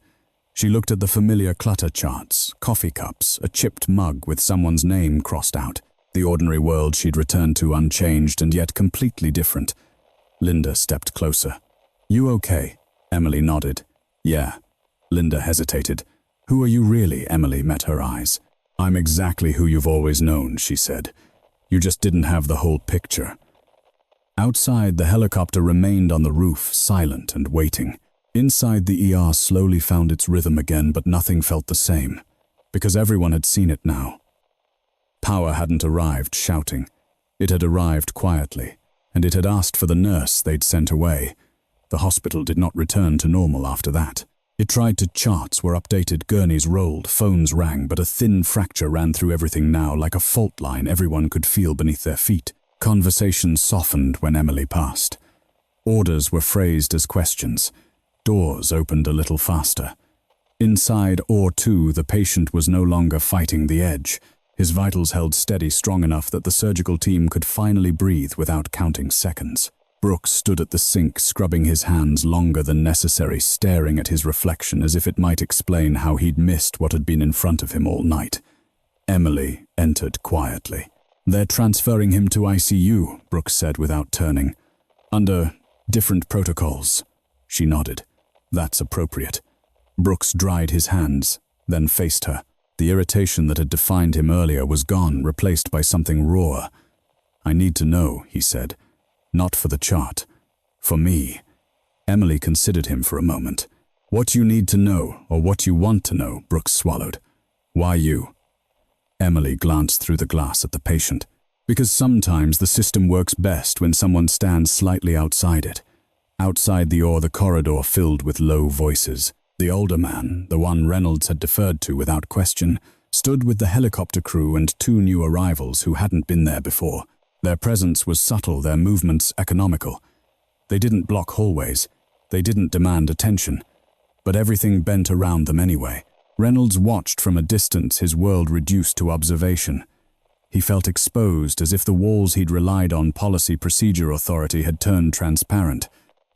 She looked at the familiar clutter charts, coffee cups, a chipped mug with someone's name crossed out. The ordinary world she'd returned to unchanged and yet completely different. Linda stepped closer. "You okay?" Emily nodded. "Yeah." Linda hesitated. "Who are you really?" Emily met her eyes. "I'm exactly who you've always known," she said. "You just didn't have the whole picture." Outside, the helicopter remained on the roof, silent and waiting. Inside the ER slowly found its rhythm again, but nothing felt the same, because everyone had seen it now. Power hadn't arrived shouting. It had arrived quietly, and it had asked for the nurse they'd sent away. The hospital did not return to normal after that. It tried to charts were updated, gurneys rolled, phones rang, but a thin fracture ran through everything now, like a fault line everyone could feel beneath their feet. Conversations softened when Emily passed. Orders were phrased as questions. Doors opened a little faster. Inside OR2, the patient was no longer fighting the edge. His vitals held steady strong enough that the surgical team could finally breathe without counting seconds. Brooks stood at the sink, scrubbing his hands longer than necessary, staring at his reflection as if it might explain how he'd missed what had been in front of him all night. Emily entered quietly. "They're transferring him to ICU," Brooks said without turning. "Under different protocols." She nodded. "That's appropriate." Brooks dried his hands, then faced her. The irritation that had defined him earlier was gone, replaced by something raw. "I need to know," he said. "Not for the chart. For me." Emily considered him for a moment. "What you need to know, or what you want to know," Brooks swallowed. "Why you?" Emily glanced through the glass at the patient. "Because sometimes the system works best when someone stands slightly outside it." Outside the corridor filled with low voices. The older man, the one Reynolds had deferred to without question, stood with the helicopter crew and 2 new arrivals who hadn't been there before. Their presence was subtle, their movements economical. They didn't block hallways. They didn't demand attention. But everything bent around them anyway. Reynolds watched from a distance, his world reduced to observation. He felt exposed, as if the walls he'd relied on policy procedure authority had turned transparent.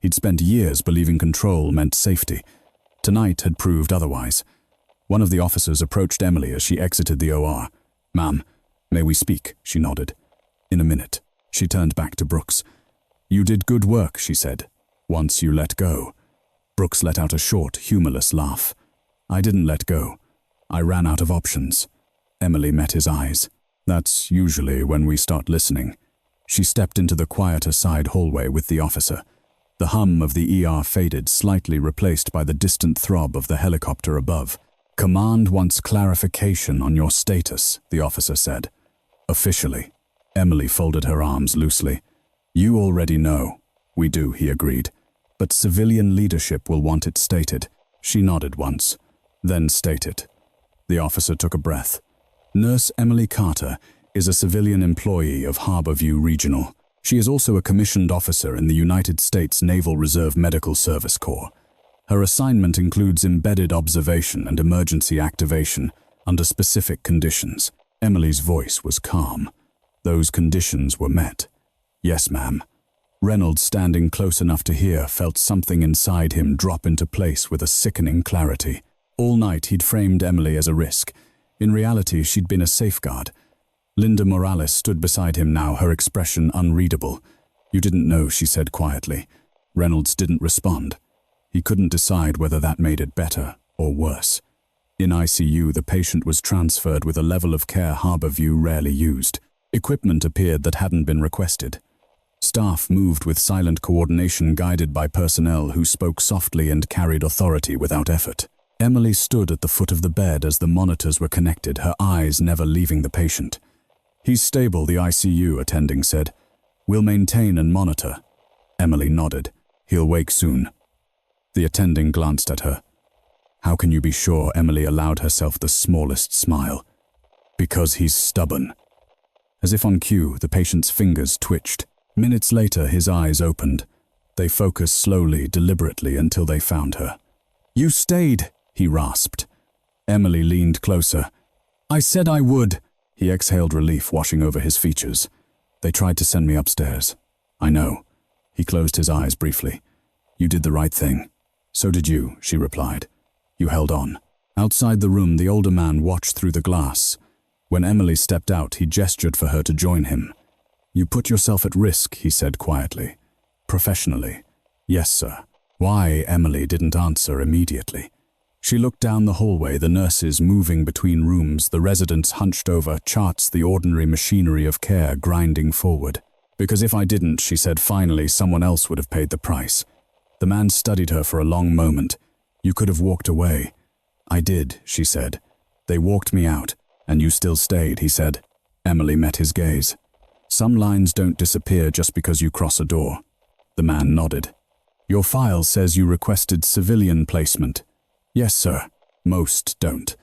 He'd spent years believing control meant safety. Tonight had proved otherwise. One of the officers approached Emily as she exited the OR. "Ma'am, may we speak?" She nodded. "In a minute." She turned back to Brooks. "You did good work," she said. "Once you let go." Brooks let out a short, humorless laugh. "I didn't let go. I ran out of options." Emily met his eyes. "That's usually when we start listening." She stepped into the quieter side hallway with the officer. The hum of the ER faded, slightly replaced by the distant throb of the helicopter above. "Command wants clarification on your status," the officer said. "Officially." Emily folded her arms loosely. "You already know." "We do," he agreed. "But civilian leadership will want it stated." She nodded once. "Then state it." The officer took a breath. "Nurse Emily Carter is a civilian employee of Harborview Regional. She is also a commissioned officer in the United States Naval Reserve Medical Service Corps. Her assignment includes embedded observation and emergency activation under specific conditions." Emily's voice was calm. "Those conditions were met." "Yes, ma'am." Reynolds, standing close enough to hear, felt something inside him drop into place with a sickening clarity. All night he'd framed Emily as a risk. In reality, she'd been a safeguard. Linda Morales stood beside him now, her expression unreadable. "You didn't know," she said quietly. Reynolds didn't respond. He couldn't decide whether that made it better or worse. In ICU, the patient was transferred with a level of care Harborview rarely used. Equipment appeared that hadn't been requested. Staff moved with silent coordination, guided by personnel who spoke softly and carried authority without effort. Emily stood at the foot of the bed as the monitors were connected, her eyes never leaving the patient. "He's stable," the ICU attending said. "We'll maintain and monitor." Emily nodded. "He'll wake soon." The attending glanced at her. "How can you be sure?" Emily allowed herself the smallest smile. "Because he's stubborn." As if on cue, the patient's fingers twitched. Minutes later, his eyes opened. They focused slowly, deliberately, until they found her. "You stayed," he rasped. Emily leaned closer. "I said I would." He exhaled relief, washing over his features. "They tried to send me upstairs." "I know." He closed his eyes briefly. "You did the right thing." "So did you," she replied. "You held on." Outside the room, the older man watched through the glass. When Emily stepped out, he gestured for her to join him. "You put yourself at risk," he said quietly. "Professionally." "Yes, sir." Why Emily didn't answer immediately. She looked down the hallway, the nurses moving between rooms, the residents hunched over, charts, the ordinary machinery of care grinding forward. "Because if I didn't," she said finally, "someone else would have paid the price." The man studied her for a long moment. "You could have walked away." "I did," she said. "They walked me out, and you still stayed," he said. Emily met his gaze. "Some lines don't disappear just because you cross a door." The man nodded. "Your file says you requested civilian placement." "Yes, sir." "Most don't."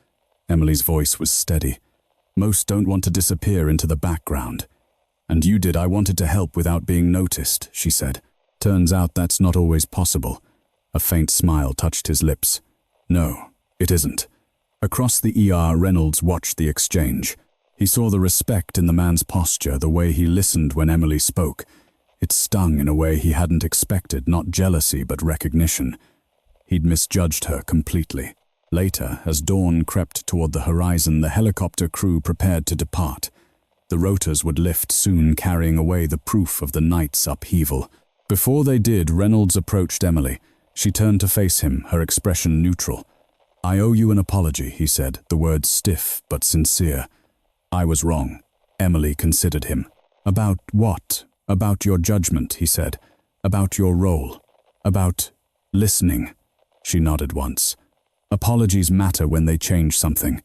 Emily's voice was steady. "Most don't want to disappear into the background." "And you did. I wanted to help without being noticed," she said. "Turns out that's not always possible." A faint smile touched his lips. "No, it isn't." Across the ER, Reynolds watched the exchange. He saw the respect in the man's posture, the way he listened when Emily spoke. It stung in a way he hadn't expected, not jealousy but recognition. He'd misjudged her completely. Later, as dawn crept toward the horizon, the helicopter crew prepared to depart. The rotors would lift soon, carrying away the proof of the night's upheaval. Before they did, Reynolds approached Emily. She turned to face him, her expression neutral. "I owe you an apology," he said, the words stiff but sincere. "I was wrong." Emily considered him. "About what?" "About your judgment," he said. "About your role. About listening." She nodded once. "Apologies matter when they change something."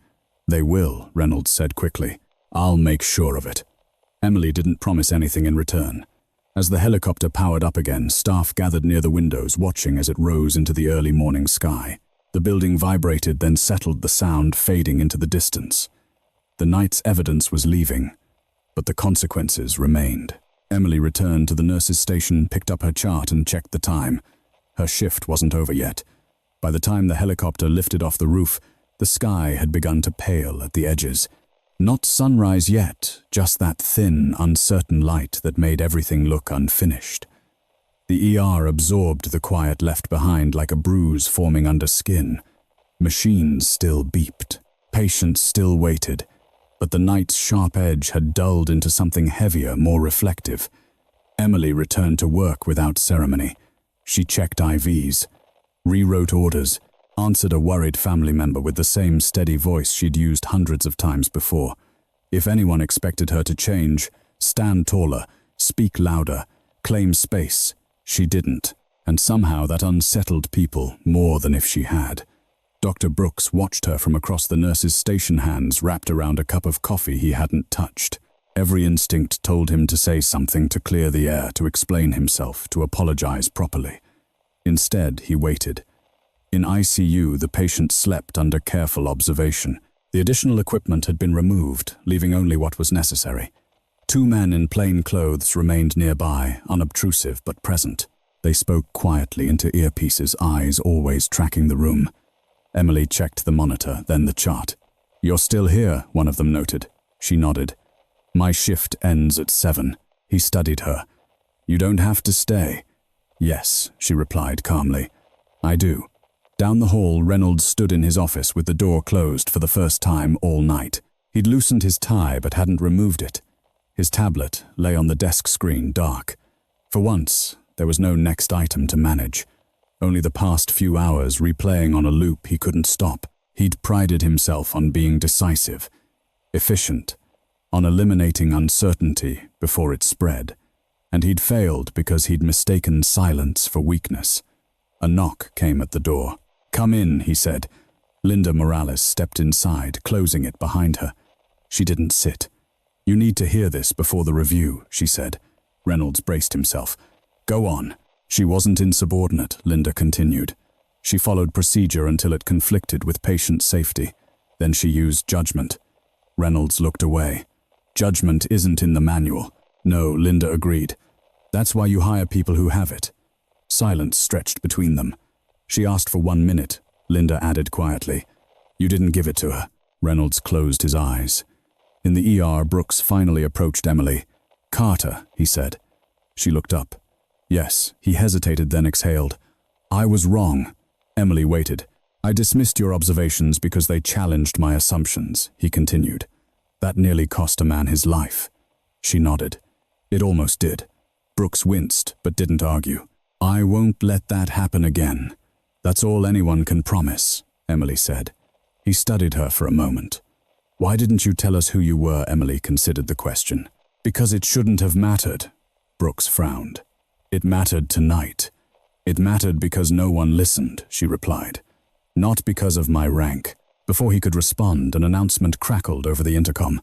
"They will," Reynolds said quickly. "I'll make sure of it." Emily didn't promise anything in return. As the helicopter powered up again, staff gathered near the windows, watching as it rose into the early morning sky. The building vibrated, then settled, the sound fading into the distance. The night's evidence was leaving, but the consequences remained. Emily returned to the nurse's station, picked up her chart and checked the time. Her shift wasn't over yet. By the time the helicopter lifted off the roof, the sky had begun to pale at the edges. Not sunrise yet, just that thin, uncertain light that made everything look unfinished. The ER absorbed the quiet left behind like a bruise forming under skin. Machines still beeped. Patients still waited. But the night's sharp edge had dulled into something heavier, more reflective. Emily returned to work without ceremony. She checked IVs, rewrote orders, answered a worried family member with the same steady voice she'd used hundreds of times before. If anyone expected her to change, stand taller, speak louder, claim space, she didn't, and somehow that unsettled people more than if she had. Dr. Brooks watched her from across the nurse's station, hands wrapped around a cup of coffee he hadn't touched. Every instinct told him to say something, to clear the air, to explain himself, to apologize properly. Instead, he waited. In ICU, the patient slept under careful observation. The additional equipment had been removed, leaving only what was necessary. 2 men in plain clothes remained nearby, unobtrusive but present. They spoke quietly into earpieces, eyes always tracking the room. Emily checked the monitor, then the chart. "You're still here," one of them noted. She nodded. "My shift ends at 7. He studied her. "You don't have to stay." "Yes," she replied calmly. "I do." Down the hall, Reynolds stood in his office with the door closed for the first time all night. He'd loosened his tie but hadn't removed it. His tablet lay on the desk screen, dark. For once, there was no next item to manage. Only the past few hours replaying on a loop he couldn't stop. He'd prided himself on being decisive, efficient, on eliminating uncertainty before it spread. And he'd failed because he'd mistaken silence for weakness. A knock came at the door. "Come in," he said. Linda Morales stepped inside, closing it behind her. She didn't sit. "You need to hear this before the review," she said. Reynolds braced himself. "Go on." "She wasn't insubordinate," Linda continued. "She followed procedure until it conflicted with patient safety. Then she used judgment." Reynolds looked away. "Judgment isn't in the manual." "No," Linda agreed. "That's why you hire people who have it." Silence stretched between them. "She asked for 1 minute," Linda added quietly. "You didn't give it to her." Reynolds closed his eyes. In the ER, Brooks finally approached Emily. "Carter," he said. She looked up. "Yes." He hesitated, then exhaled. "I was wrong." Emily waited. "I dismissed your observations because they challenged my assumptions," he continued. "That nearly cost a man his life." She nodded. "It almost did." Brooks winced, but didn't argue. "I won't let that happen again. That's all anyone can promise," Emily said. He studied her for a moment. "Why didn't you tell us who you were?" Emily considered the question. "Because it shouldn't have mattered." Brooks frowned. "It mattered tonight. It mattered because no one listened, she replied. Not because of my rank. Before he could respond, an announcement crackled over the intercom.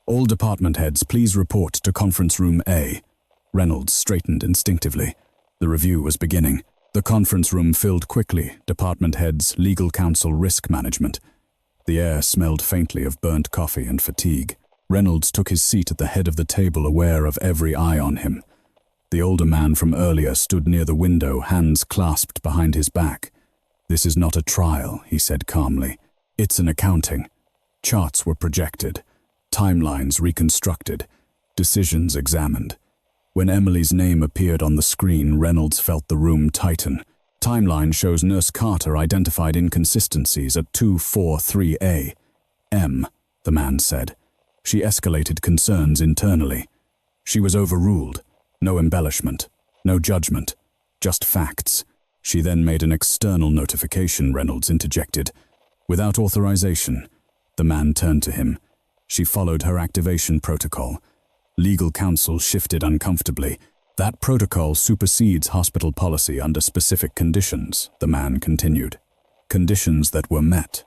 All department heads, please report to conference room A. Reynolds straightened instinctively. The review was beginning. The conference room filled quickly, department heads, legal counsel, risk management. The air smelled faintly of burnt coffee and fatigue. Reynolds took his seat at the head of the table, aware of every eye on him. The older man from earlier stood near the window, hands clasped behind his back. This is not a trial, he said calmly. It's an accounting. Charts were projected, timelines reconstructed, decisions examined. When Emily's name appeared on the screen, Reynolds felt the room tighten. Timeline shows Nurse Carter identified inconsistencies at 243A. M, the man said. She escalated concerns internally. She was overruled. No embellishment, no judgment, just facts. She then made an external notification, Reynolds interjected. Without authorization, the man turned to him. She followed her activation protocol. Legal counsel shifted uncomfortably. That protocol supersedes hospital policy under specific conditions, the man continued. Conditions that were met.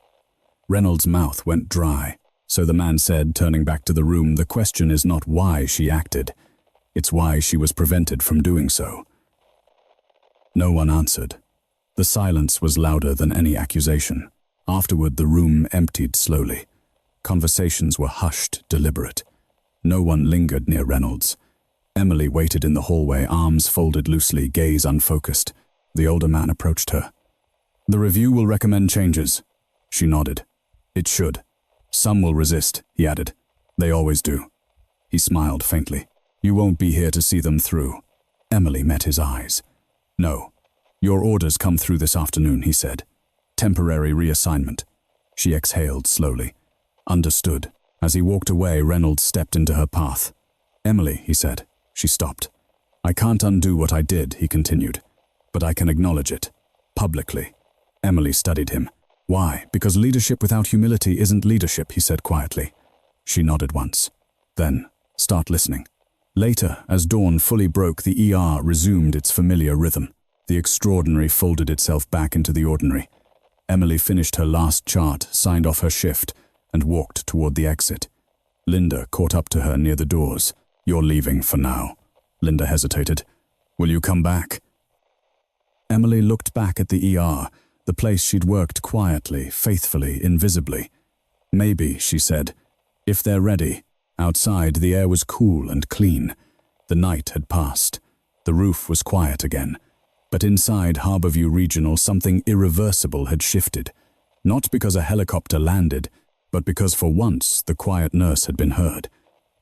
Reynolds' mouth went dry. So the man said, turning back to the room, the question is not why she acted. It's why she was prevented from doing so. No one answered. The silence was louder than any accusation. Afterward, the room emptied slowly. Conversations were hushed, deliberate. No one lingered near Reynolds. Emily waited in the hallway, arms folded loosely, gaze unfocused. The older man approached her. The review will recommend changes. She nodded. It should. Some will resist, he added. They always do. He smiled faintly. You won't be here to see them through. Emily met his eyes. No. Your orders come through this afternoon, he said. Temporary reassignment. She exhaled slowly. Understood. As he walked away, Reynolds stepped into her path. Emily, he said. She stopped. I can't undo what I did, he continued. But I can acknowledge it. Publicly. Emily studied him. Why? Because leadership without humility isn't leadership, he said quietly. She nodded once. Then, start listening. Later, as dawn fully broke, the ER resumed its familiar rhythm. The extraordinary folded itself back into the ordinary. Emily finished her last chart, signed off her shift, and walked toward the exit. Linda caught up to her near the doors. You're leaving for now. Linda hesitated. Will you come back? Emily looked back at the ER, the place she'd worked quietly, faithfully, invisibly. Maybe, she said, if they're ready. Outside, the air was cool and clean. The night had passed. The roof was quiet again. But inside Harborview Regional, something irreversible had shifted. Not because a helicopter landed, but because for once the quiet nurse had been heard.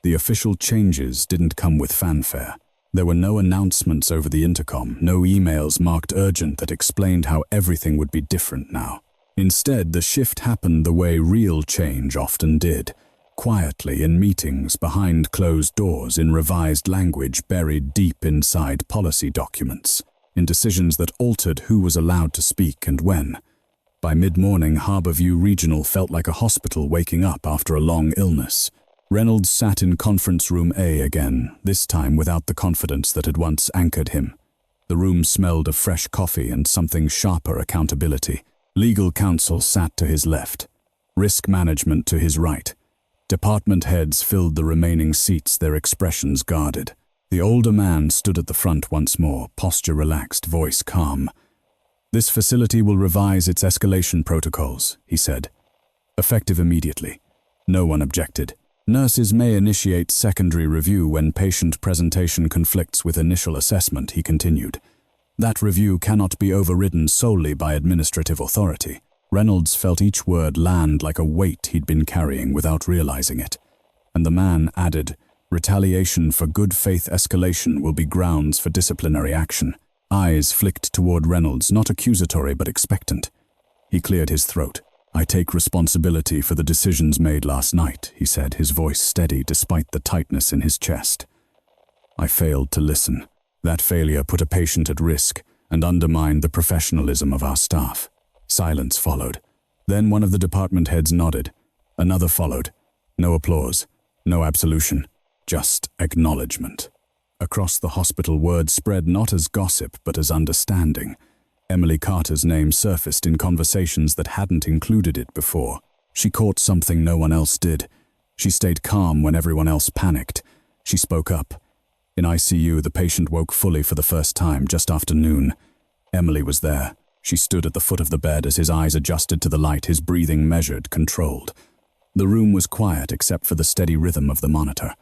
The official changes didn't come with fanfare. There were no announcements over the intercom, no emails marked urgent that explained how everything would be different now. Instead, the shift happened the way real change often did. Quietly in meetings, behind closed doors, in revised language buried deep inside policy documents, in decisions that altered who was allowed to speak and when. By mid-morning, Harborview Regional felt like a hospital waking up after a long illness. Reynolds sat in conference room A again, this time without the confidence that had once anchored him. The room smelled of fresh coffee and something sharper accountability. Legal counsel sat to his left, risk management to his right. Department heads filled the remaining seats, their expressions guarded. The older man stood at the front once more, posture relaxed, voice calm. This facility will revise its escalation protocols, he said. Effective immediately. No one objected. Nurses may initiate secondary review when patient presentation conflicts with initial assessment, he continued. That review cannot be overridden solely by administrative authority. Reynolds felt each word land like a weight he'd been carrying without realizing it. And the man added, retaliation for good faith escalation will be grounds for disciplinary action. Eyes flicked toward Reynolds, not accusatory but expectant. He cleared his throat. I take responsibility for the decisions made last night, he said, his voice steady despite the tightness in his chest. I failed to listen. That failure put a patient at risk and undermined the professionalism of our staff. Silence followed. Then one of the department heads nodded. Another followed. No applause, no absolution, just acknowledgement. Across the hospital, word spread not as gossip but as understanding. Emily Carter's name surfaced in conversations that hadn't included it before. She caught something no one else did. She stayed calm when everyone else panicked. She spoke up. In ICU, the patient woke fully for the first time just after noon. Emily was there. She stood at the foot of the bed as his eyes adjusted to the light, his breathing measured, controlled. The room was quiet except for the steady rhythm of the monitor.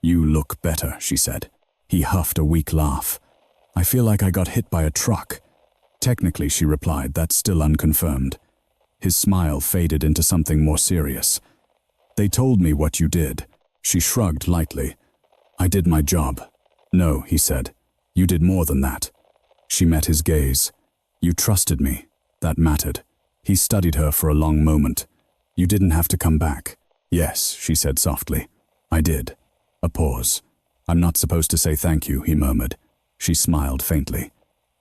"You look better," she said. He huffed a weak laugh. "I feel like I got hit by a truck." "Technically," she replied, "that's still unconfirmed." His smile faded into something more serious. "They told me what you did." She shrugged lightly. "I did my job." "No," he said. "You did more than that." She met his gaze. "You trusted me. That mattered." He studied her for a long moment. "You didn't have to come back." "Yes," she said softly. "I did." A pause. "I'm not supposed to say thank you," he murmured. She smiled faintly.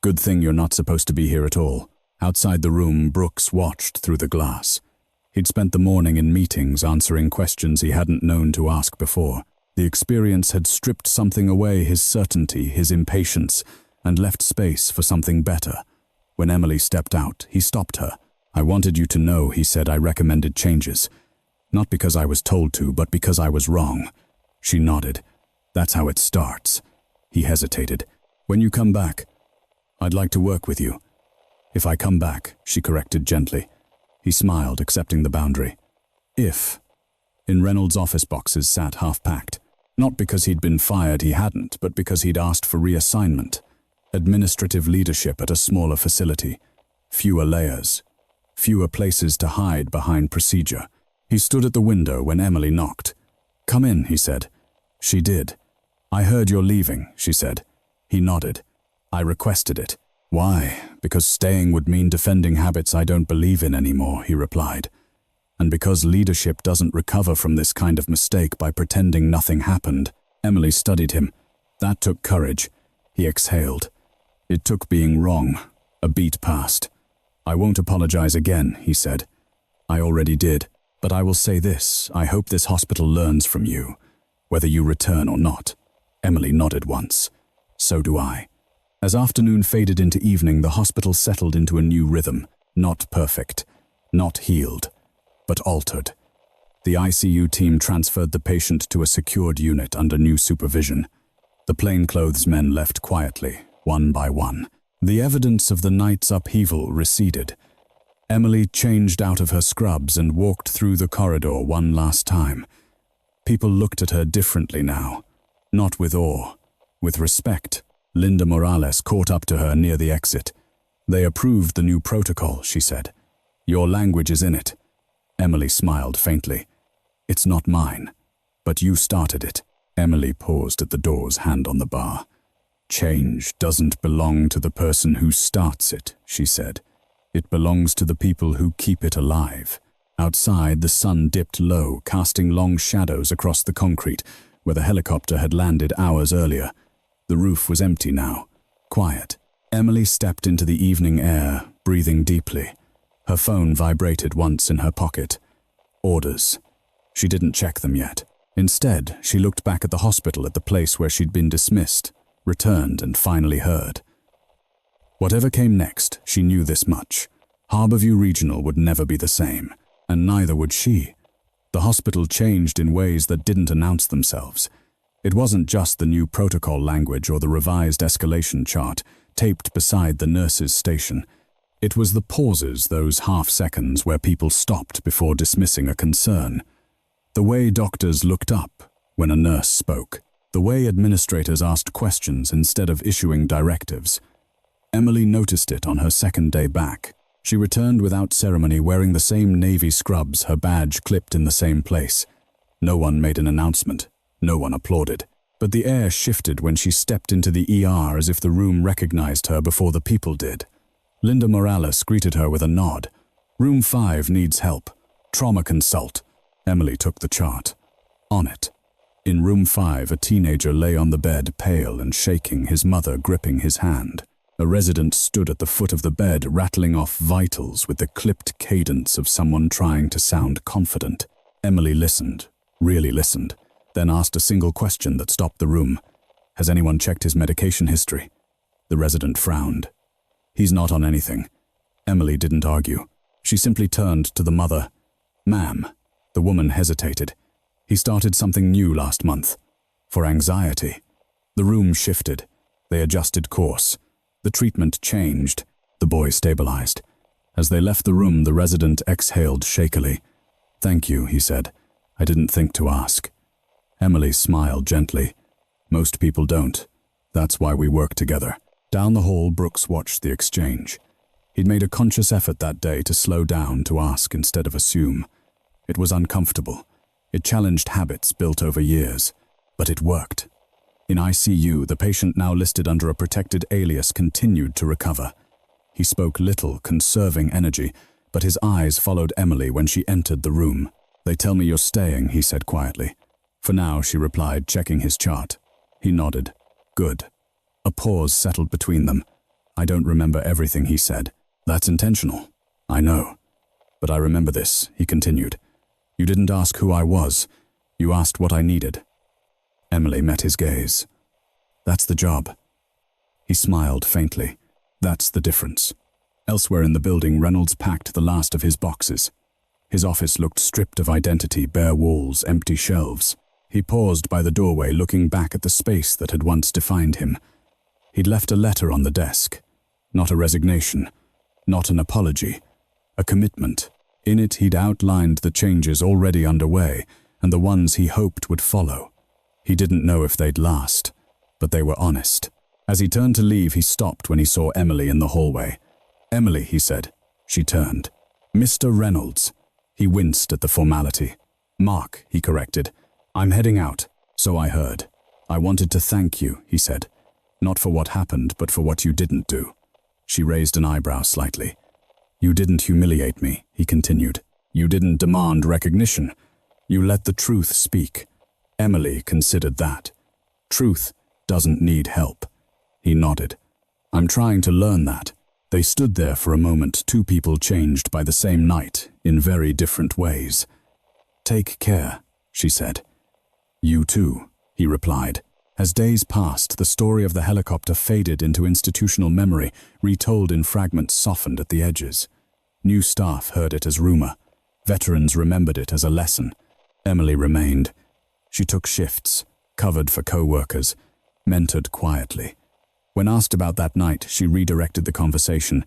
"Good thing you're not supposed to be here at all." Outside the room, Brooks watched through the glass. He'd spent the morning in meetings answering questions he hadn't known to ask before. The experience had stripped something away, his certainty, his impatience, and left space for something better. When Emily stepped out, he stopped her. "I wanted you to know," he said, "I recommended changes. Not because I was told to, but because I was wrong." She nodded. "That's how it starts." He hesitated. "When you come back, I'd like to work with you." "If I come back," she corrected gently. He smiled, accepting the boundary. "If." In Reynolds' office boxes sat half-packed. Not because he'd been fired, he hadn't, but because he'd asked for reassignment. Administrative leadership at a smaller facility. Fewer layers. Fewer places to hide behind procedure. He stood at the window when Emily knocked. "Come in," he said. She did. "I heard you're leaving," she said. He nodded. "I requested it." "Why? Because staying would mean defending habits I don't believe in anymore," he replied. "And because leadership doesn't recover from this kind of mistake by pretending nothing happened." Emily studied him. That took courage. He exhaled. "It took being wrong." A beat passed. "I won't apologize again," he said. "I already did. But I will say this, I hope this hospital learns from you, whether you return or not." Emily nodded once. "So do I." As afternoon faded into evening, the hospital settled into a new rhythm. Not perfect. Not healed. But altered. The ICU team transferred the patient to a secured unit under new supervision. The plainclothes men left quietly, one by one. The evidence of the night's upheaval receded. Emily changed out of her scrubs and walked through the corridor one last time. People looked at her differently now. Not with awe, with respect. Linda Morales caught up to her near the exit. "They approved the new protocol," she said. "Your language is in it." Emily smiled faintly. "It's not mine, but you started it." Emily paused at the door's hand on the bar. "Change doesn't belong to the person who starts it," she said. "It belongs to the people who keep it alive." Outside, the sun dipped low, casting long shadows across the concrete, where the helicopter had landed hours earlier. The roof was empty now, quiet. Emily stepped into the evening air, breathing deeply. Her phone vibrated once in her pocket. Orders. She didn't check them yet. Instead, she looked back at the hospital, at the place where she'd been dismissed, returned, and finally heard. Whatever came next, she knew this much. Harborview Regional would never be the same, and neither would she. The hospital changed in ways that didn't announce themselves. It wasn't just the new protocol language or the revised escalation chart taped beside the nurse's station. It was the pauses, those half-seconds where people stopped before dismissing a concern. The way doctors looked up when a nurse spoke. The way administrators asked questions instead of issuing directives. Emily noticed it on her second day back. She returned without ceremony, wearing the same navy scrubs, her badge clipped in the same place. No one made an announcement. No one applauded. But the air shifted when she stepped into the ER as if the room recognized her before the people did. Linda Morales greeted her with a nod. "Room 5 needs help. Trauma consult." Emily took the chart. On it, in room 5, a teenager lay on the bed, pale and shaking, his mother gripping his hand. A resident stood at the foot of the bed, rattling off vitals with the clipped cadence of someone trying to sound confident. Emily listened, really listened, then asked a single question that stopped the room. Has anyone checked his medication history? The resident frowned. He's not on anything. Emily didn't argue. She simply turned to the mother. Ma'am. The woman hesitated. He started something new last month. For anxiety. The room shifted. They adjusted course. The treatment changed. The boy stabilized. As they left the room, the resident exhaled shakily. Thank you, he said. I didn't think to ask. Emily smiled gently. Most people don't. That's why we work together. Down the hall, Brooks watched the exchange. He'd made a conscious effort that day to slow down, to ask instead of assume. It was uncomfortable. It challenged habits built over years. But it worked. In ICU, the patient now listed under a protected alias continued to recover. He spoke little, conserving energy, but his eyes followed Emily when she entered the room. They tell me you're staying, he said quietly. For now, she replied, checking his chart. He nodded. Good. A pause settled between them. I don't remember everything he said. That's intentional. I know. But I remember this, he continued. You didn't ask who I was. You asked what I needed. Emily met his gaze. That's the job. He smiled faintly. That's the difference. Elsewhere in the building, Reynolds packed the last of his boxes. His office looked stripped of identity, bare walls, empty shelves. He paused by the doorway, looking back at the space that had once defined him. He'd left a letter on the desk. Not a resignation. Not an apology. A commitment. In it, he'd outlined the changes already underway and the ones he hoped would follow. He didn't know if they'd last, but they were honest. As he turned to leave, he stopped when he saw Emily in the hallway. Emily, he said. She turned. Mr. Reynolds. He winced at the formality. Mark, he corrected. I'm heading out. So I heard. I wanted to thank you, he said. Not for what happened, but for what you didn't do. She raised an eyebrow slightly. You didn't humiliate me, he continued. You didn't demand recognition. You let the truth speak. Emily considered that. Truth doesn't need help. He nodded. I'm trying to learn that. They stood there for a moment, two people changed by the same night, in very different ways. Take care, she said. You too, he replied. As days passed, the story of the helicopter faded into institutional memory, retold in fragments softened at the edges. New staff heard it as rumor. Veterans remembered it as a lesson. Emily remained. She took shifts, covered for co-workers, mentored quietly. When asked about that night, she redirected the conversation.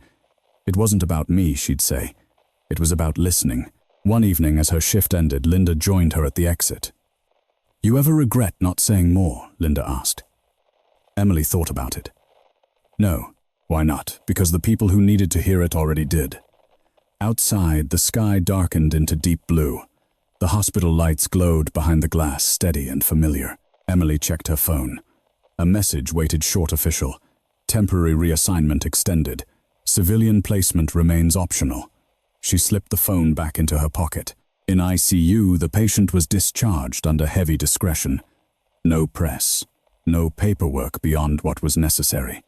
It wasn't about me, she'd say. It was about listening. One evening, as her shift ended, Linda joined her at the exit. You ever regret not saying more? Linda asked. Emily thought about it. No. Why not? Because the people who needed to hear it already did. Outside, the sky darkened into deep blue. The hospital lights glowed behind the glass, steady and familiar. Emily checked her phone. A message waited short official. Temporary reassignment extended. Civilian placement remains optional. She slipped the phone back into her pocket. In ICU, the patient was discharged under heavy discretion. No press. No paperwork beyond what was necessary.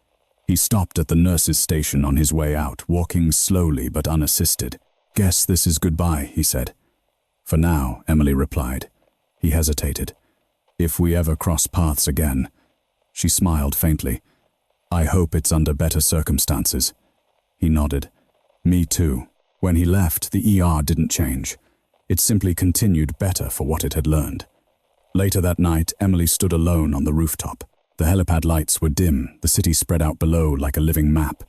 He stopped at the nurse's station on his way out, walking slowly but unassisted. Guess this is goodbye, he said. For now, Emily replied. He hesitated. If we ever cross paths again. She smiled faintly. I hope it's under better circumstances. He nodded. Me too. When he left, the ER didn't change. It simply continued better for what it had learned. Later that night, Emily stood alone on the rooftop. The helipad lights were dim, the city spread out below like a living map.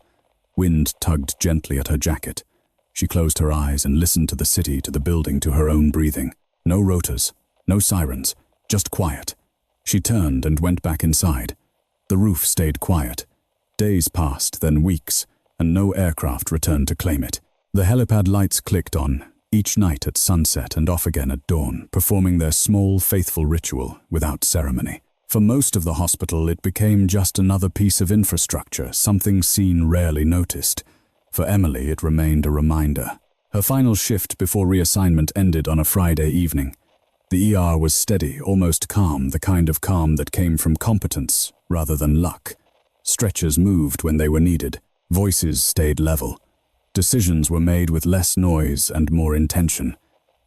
Wind tugged gently at her jacket. She closed her eyes and listened to the city, to the building, to her own breathing. No rotors, no sirens, just quiet. She turned and went back inside. The roof stayed quiet. Days passed, then weeks, and no aircraft returned to claim it. The helipad lights clicked on, each night at sunset and off again at dawn, performing their small, faithful ritual without ceremony. For most of the hospital, it became just another piece of infrastructure, something seen, rarely noticed. For Emily, it remained a reminder. Her final shift before reassignment ended on a Friday evening. The ER was steady, almost calm, the kind of calm that came from competence rather than luck. Stretchers moved when they were needed. Voices stayed level. Decisions were made with less noise and more intention.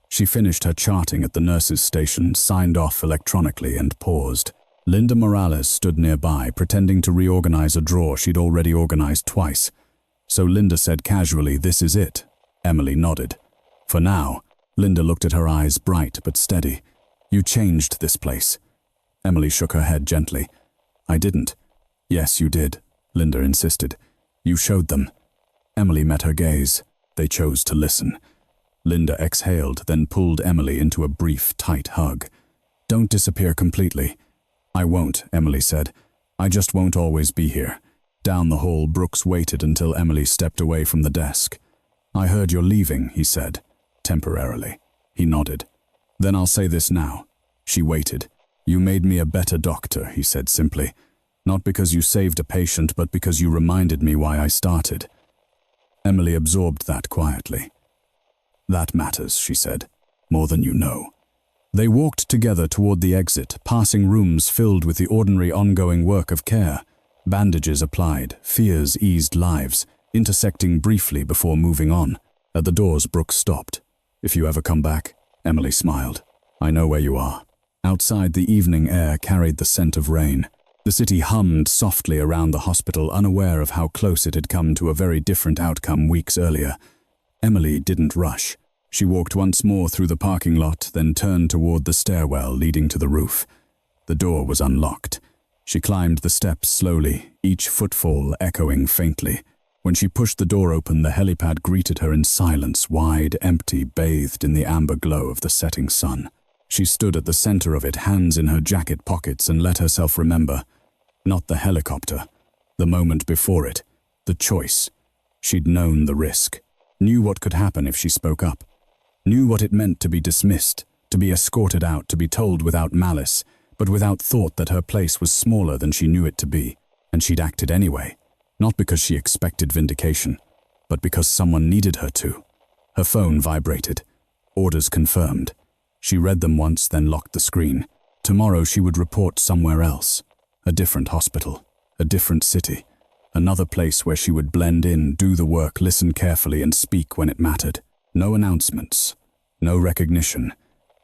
She finished her charting at the nurse's station, signed off electronically, and paused. Linda Morales stood nearby, pretending to reorganize a drawer she'd already organized twice. So Linda said casually, "This is it." Emily nodded. For now, Linda looked at her eyes, bright but steady. "You changed this place." Emily shook her head gently. "I didn't." "Yes, you did," Linda insisted. "You showed them." Emily met her gaze. They chose to listen. Linda exhaled, then pulled Emily into a brief, tight hug. "Don't disappear completely." "I won't," Emily said. "I just won't always be here." Down the hall, Brooks waited until Emily stepped away from the desk. "I heard you're leaving," he said. "Temporarily." He nodded. "Then I'll say this now." She waited. "You made me a better doctor," he said simply. "Not because you saved a patient, but because you reminded me why I started." Emily absorbed that quietly. "That matters," she said. "More than you know." They walked together toward the exit, passing rooms filled with the ordinary ongoing work of care. Bandages applied, fears eased lives, intersecting briefly before moving on. At the doors, Brooks stopped. "If you ever come back," Emily smiled. "I know where you are." Outside, the evening air carried the scent of rain. The city hummed softly around the hospital, unaware of how close it had come to a very different outcome weeks earlier. Emily didn't rush. She walked once more through the parking lot, then turned toward the stairwell leading to the roof. The door was unlocked. She climbed the steps slowly, each footfall echoing faintly. When she pushed the door open, the helipad greeted her in silence, wide, empty, bathed in the amber glow of the setting sun. She stood at the center of it, hands in her jacket pockets, and let herself remember. Not the helicopter. The moment before it. The choice. She'd known the risk. Knew what could happen if she spoke up. Knew what it meant to be dismissed, to be escorted out, to be told without malice, but without thought that her place was smaller than she knew it to be. And she'd acted anyway. Not because she expected vindication, but because someone needed her to. Her phone vibrated. Orders confirmed. She read them once, then locked the screen. Tomorrow she would report somewhere else. A different hospital. A different city. Another place where she would blend in, do the work, listen carefully, and speak when it mattered. No announcements. No recognition.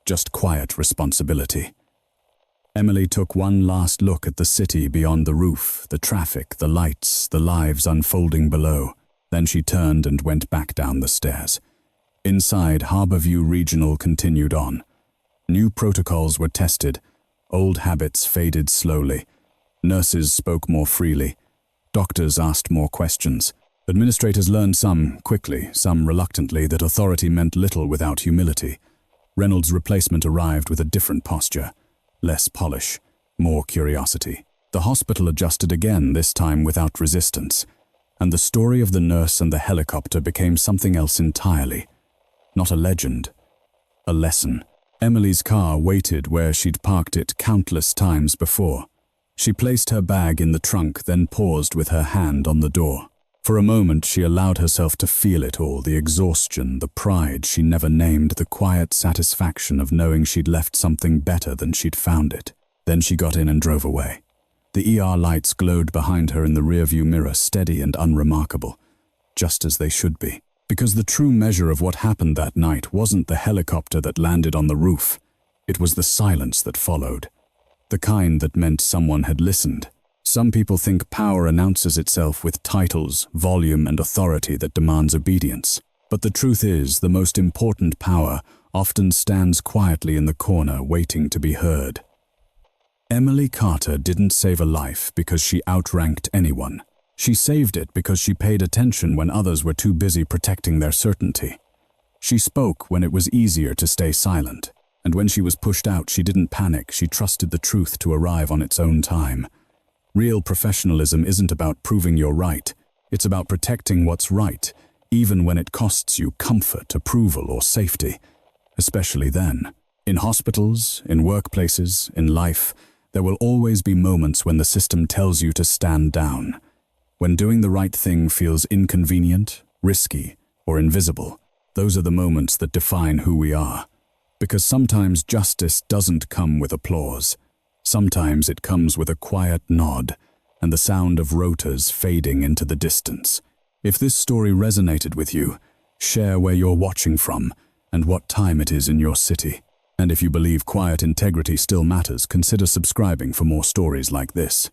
Just quiet responsibility. Emily took one last look at the city beyond the roof, the traffic, the lights, the lives unfolding below. Then she turned and went back down the stairs. Inside, Harborview Regional continued on. New protocols were tested. Old habits faded slowly. Nurses spoke more freely. Doctors asked more questions. Administrators learned some quickly, some reluctantly, that authority meant little without humility. Reynolds' replacement arrived with a different posture. Less polish, more curiosity. The hospital adjusted again, this time without resistance. And the story of the nurse and the helicopter became something else entirely. Not a legend. A lesson. Emily's car waited where she'd parked it countless times before. She placed her bag in the trunk, then paused with her hand on the door. For a moment, she allowed herself to feel it all, the exhaustion, the pride she never named, the quiet satisfaction of knowing she'd left something better than she'd found it. Then she got in and drove away. The ER lights glowed behind her in the rearview mirror, steady and unremarkable, just as they should be. Because the true measure of what happened that night wasn't the helicopter that landed on the roof. It was the silence that followed. The kind that meant someone had listened. Some people think power announces itself with titles, volume, and authority that demands obedience. But the truth is, the most important power often stands quietly in the corner, waiting to be heard. Emily Carter didn't save a life because she outranked anyone. She saved it because she paid attention when others were too busy protecting their certainty. She spoke when it was easier to stay silent. And when she was pushed out, she didn't panic. She trusted the truth to arrive on its own time. Real professionalism isn't about proving you're right. It's about protecting what's right, even when it costs you comfort, approval, or safety. Especially then. In hospitals, in workplaces, in life, there will always be moments when the system tells you to stand down. When doing the right thing feels inconvenient, risky, or invisible. Those are the moments that define who we are. Because sometimes justice doesn't come with applause. Sometimes it comes with a quiet nod and the sound of rotors fading into the distance. If this story resonated with you, share where you're watching from and what time it is in your city. And if you believe quiet integrity still matters, consider subscribing for more stories like this.